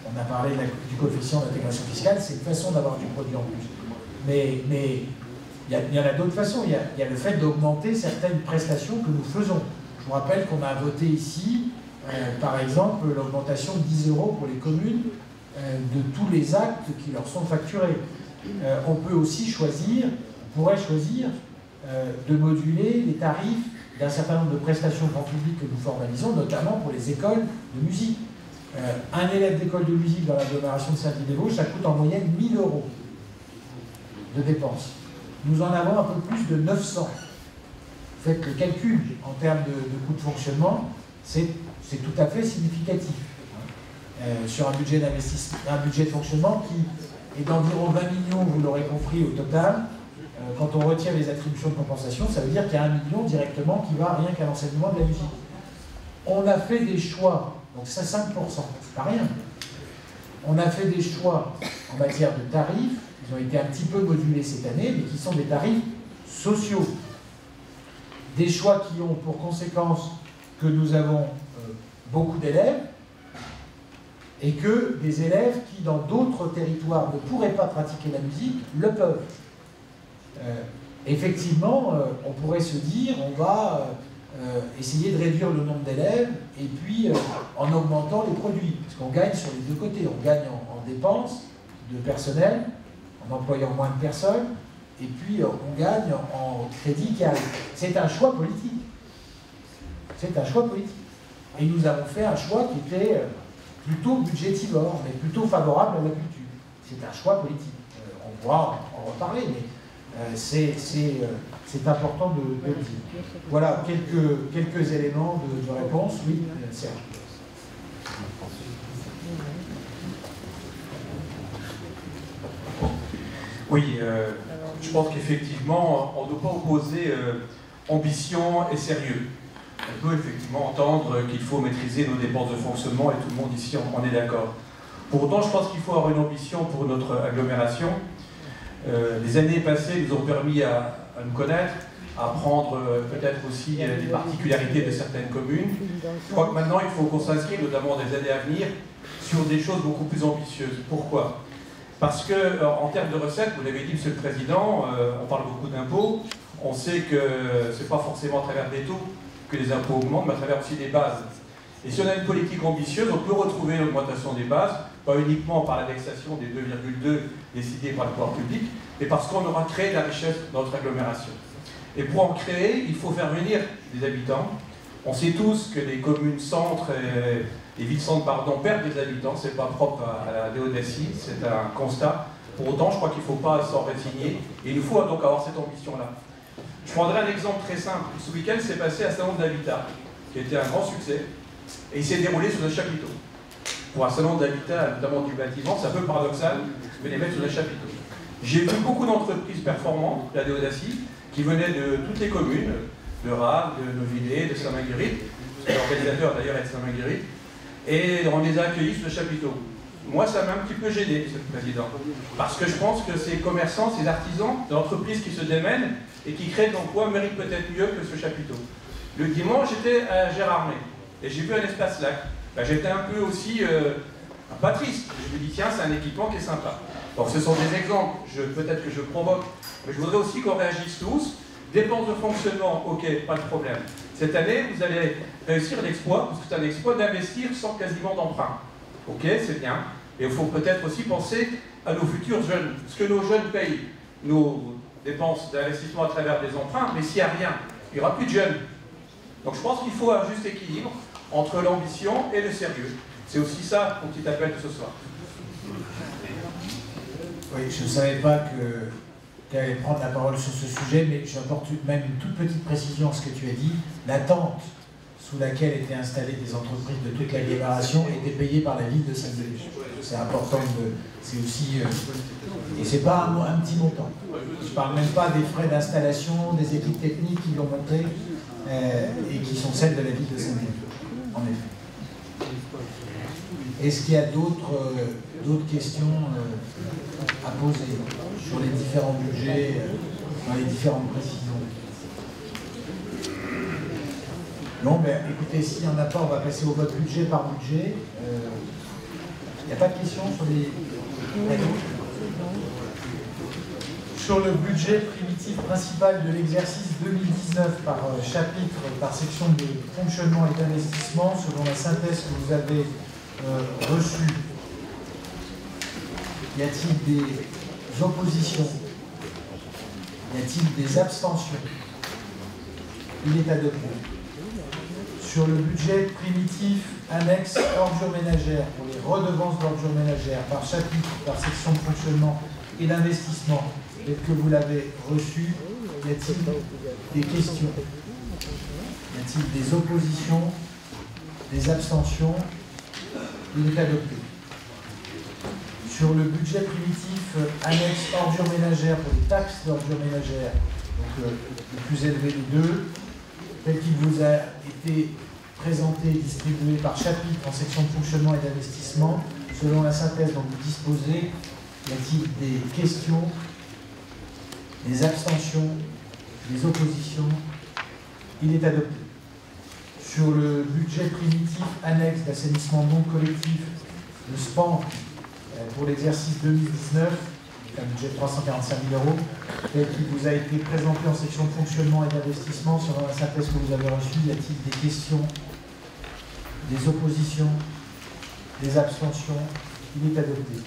A: On a parlé du coefficient d'intégration fiscale, c'est une façon d'avoir du produit en plus. Mais il y en a d'autres façons. Il y a le fait d'augmenter certaines prestations que nous faisons. Je vous rappelle qu'on a voté ici, par exemple, l'augmentation de 10 € pour les communes de tous les actes qui leur sont facturés. On peut aussi choisir, on pourrait choisir de moduler les tarifs d'un certain nombre de prestations grand public que nous formalisons, notamment pour les écoles de musique. Un élève d'école de musique dans l'agglomération de Saint-Dié-des-Vosges, ça coûte en moyenne 1 000 € de dépenses. Nous en avons un peu plus de 900. Faites le calcul en termes de coût de fonctionnement, c'est tout à fait significatif. Sur un budget d'investissement, un budget de fonctionnement qui est d'environ 20 millions, vous l'aurez compris, au total. Quand on retire les attributions de compensation, ça veut dire qu'il y a 1 million directement qui va rien qu'à l'enseignement de la musique. On a fait des choix, donc c'est 5%, c'est pas rien. On a fait des choix en matière de tarifs, ils ont été un petit peu modulés cette année, mais qui sont des tarifs sociaux. Des choix qui ont pour conséquence que nous avons beaucoup d'élèves et que des élèves qui, dans d'autres territoires, ne pourraient pas pratiquer la musique, le peuvent. Effectivement, on pourrait se dire, on va essayer de réduire le nombre d'élèves et puis en augmentant les produits, parce qu'on gagne sur les deux côtés. On gagne en dépenses de personnel, en employant moins de personnes, et puis on gagne en crédit calme. C'est un choix politique. C'est un choix politique. Et nous avons fait un choix qui était plutôt budgétivore, mais plutôt favorable à la culture. C'est un choix politique. On pourra en reparler, mais c'est important de le dire. Voilà quelques éléments de réponse. Oui, Serge.
C: Oui, je pense qu'effectivement, on ne doit pas opposer ambition et sérieux. On peut effectivement entendre qu'il faut maîtriser nos dépenses de fonctionnement et tout le monde ici en est d'accord. Pour autant, je pense qu'il faut avoir une ambition pour notre agglomération. Les années passées nous ont permis à nous connaître, à apprendre peut-être aussi les particularités de certaines communes. Je crois que maintenant, il faut qu'on s'inscrive, notamment dans les années à venir, sur des choses beaucoup plus ambitieuses. Pourquoi ? Parce que, en termes de recettes, vous l'avez dit, Monsieur le Président, on parle beaucoup d'impôts. On sait que ce n'est pas forcément à travers des taux que les impôts augmentent, mais à travers aussi des bases. Et si on a une politique ambitieuse, on peut retrouver l'augmentation des bases, pas uniquement par l'indexation des 2,2 décidés par le pouvoir public, mais parce qu'on aura créé de la richesse dans notre agglomération. Et pour en créer, il faut faire venir des habitants. On sait tous que les communes centres et les villes-centres, perdent des habitants, c'est pas propre à la Déodacie, c'est un constat. Pour autant, je crois qu'il ne faut pas s'en résigner, et il nous faut donc avoir cette ambition-là. Je prendrai un exemple très simple. Ce week-end, s'est passé à Salon de l'Habitat, qui a été un grand succès, et il s'est déroulé sur le chapiteau. Pour un salon d'habitat, notamment du bâtiment, c'est un peu paradoxal, mais les mettre sur le chapiteau. J'ai vu beaucoup d'entreprises performantes, la Déodacie, qui venaient de toutes les communes, de Raves, de Novillers, de Saint-Marguerite, l'organisateur d'ailleurs est de Saint-Marguerite, et on les a accueillis sur le chapiteau. Moi, ça m'a un petit peu gêné, Monsieur le Président, parce que je pense que ces commerçants, ces artisans, d'entreprises qui se démènent et qui créent de l'emploi méritent peut-être mieux que ce chapiteau. Le dimanche, j'étais à Gérardmer, et j'ai vu un espace lac. Ben, j'étais un peu aussi pas triste. Je me dis, tiens, c'est un équipement qui est sympa. Donc ce sont des exemples, peut-être que je provoque, mais je voudrais aussi qu'on réagisse tous. Dépenses de fonctionnement, ok, pas de problème. Cette année, vous allez réussir l'exploit, parce que c'est un exploit d'investir sans quasiment d'emprunt. Ok, c'est bien. Et il faut peut-être aussi penser à nos futurs jeunes. Parce que nos jeunes payent nos dépenses d'investissement à travers des emprunts, mais s'il n'y a rien, il n'y aura plus de jeunes. Donc je pense qu'il faut un juste équilibre entre l'ambition et le sérieux. C'est aussi ça mon petit appel de ce soir.
A: Oui, je ne savais pas que tu allais prendre la parole sur ce sujet, mais j'apporte même une toute petite précision à ce que tu as dit. La tente sous laquelle étaient installées des entreprises de toute l'agglomération était payée par la ville de Saint-Denis. C'est important, c'est aussi... et c'est pas un petit montant. Je ne parle même pas des frais d'installation, des équipes techniques qui l'ont monté et qui sont celles de la ville de Saint-Denis, en effet. Est-ce qu'il y a d'autres questions à poser sur les différents budgets, dans les différentes précisions? Non, mais écoutez, s'il n'y en a pas, on va passer au vote budget par budget. Il n'y a pas de questions sur les... Sur le budget primitif principal de l'exercice 2019 par chapitre, par section de fonctionnement et d'investissement, selon la synthèse que vous avez reçue, y a-t-il des oppositions? Y a-t-il des abstentions? Il est adopté. Sur le budget primitif annexe ordures ménagères pour les redevances d'ordures ménagères par chapitre, par section de fonctionnement et d'investissement, tel que vous l'avez reçu, y a-t-il des questions? Y a-t-il des oppositions? Des abstentions? Il est adopté. Sur le budget primitif annexe ordures ménagères pour les taxes d'ordures ménagères, donc le plus élevé des deux, tel qu'il vous a été présenté et distribué par chapitre en section de fonctionnement et d'investissement, selon la synthèse dont vous disposez, y a-t-il des questions, des abstentions, des oppositions? Il est adopté. Sur le budget primitif annexe d'assainissement non collectif, le SPAN, pour l'exercice 2019, un budget de 345 000 €, tel qu'il vous a été présenté en section de fonctionnement et d'investissement, selon la synthèse que vous avez reçue, y a-t-il des questions, des oppositions, des abstentions? Il est adopté.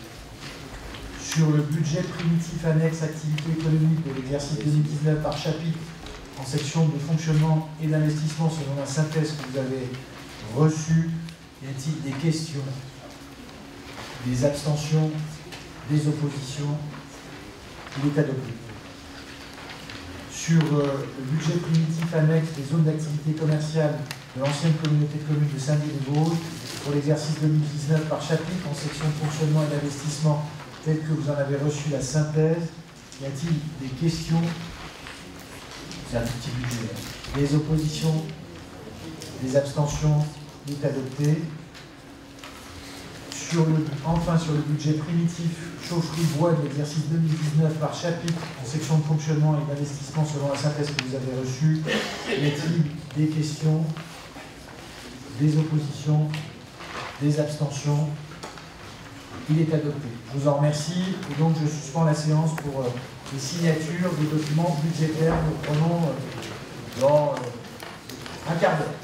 A: Sur le budget primitif annexe activité économique de l'exercice 2019 par chapitre, en section de fonctionnement et d'investissement, selon la synthèse que vous avez reçue, y a-t-il des questions, des abstentions, des oppositions? Il est adopté. Sur le budget primitif annexe des zones d'activité commerciale de l'ancienne communauté de communes de Saint-Dié-des-Vosges pour l'exercice 2019 par chapitre en section de fonctionnement et d'investissement, tel que vous en avez reçu la synthèse, y a-t-il des questions? C'est un petit budget. Des oppositions, des abstentions? Il est adopté. Enfin, sur le budget primitif chaufferie bois de l'exercice 2019 par chapitre en section de fonctionnement et d'investissement, selon la synthèse que vous avez reçue, y a-t-il des questions, des oppositions, des abstentions? Il est adopté. Je vous en remercie et donc je suspends la séance pour les signatures des documents budgétaires. Nous prenons dans un quart d'heure.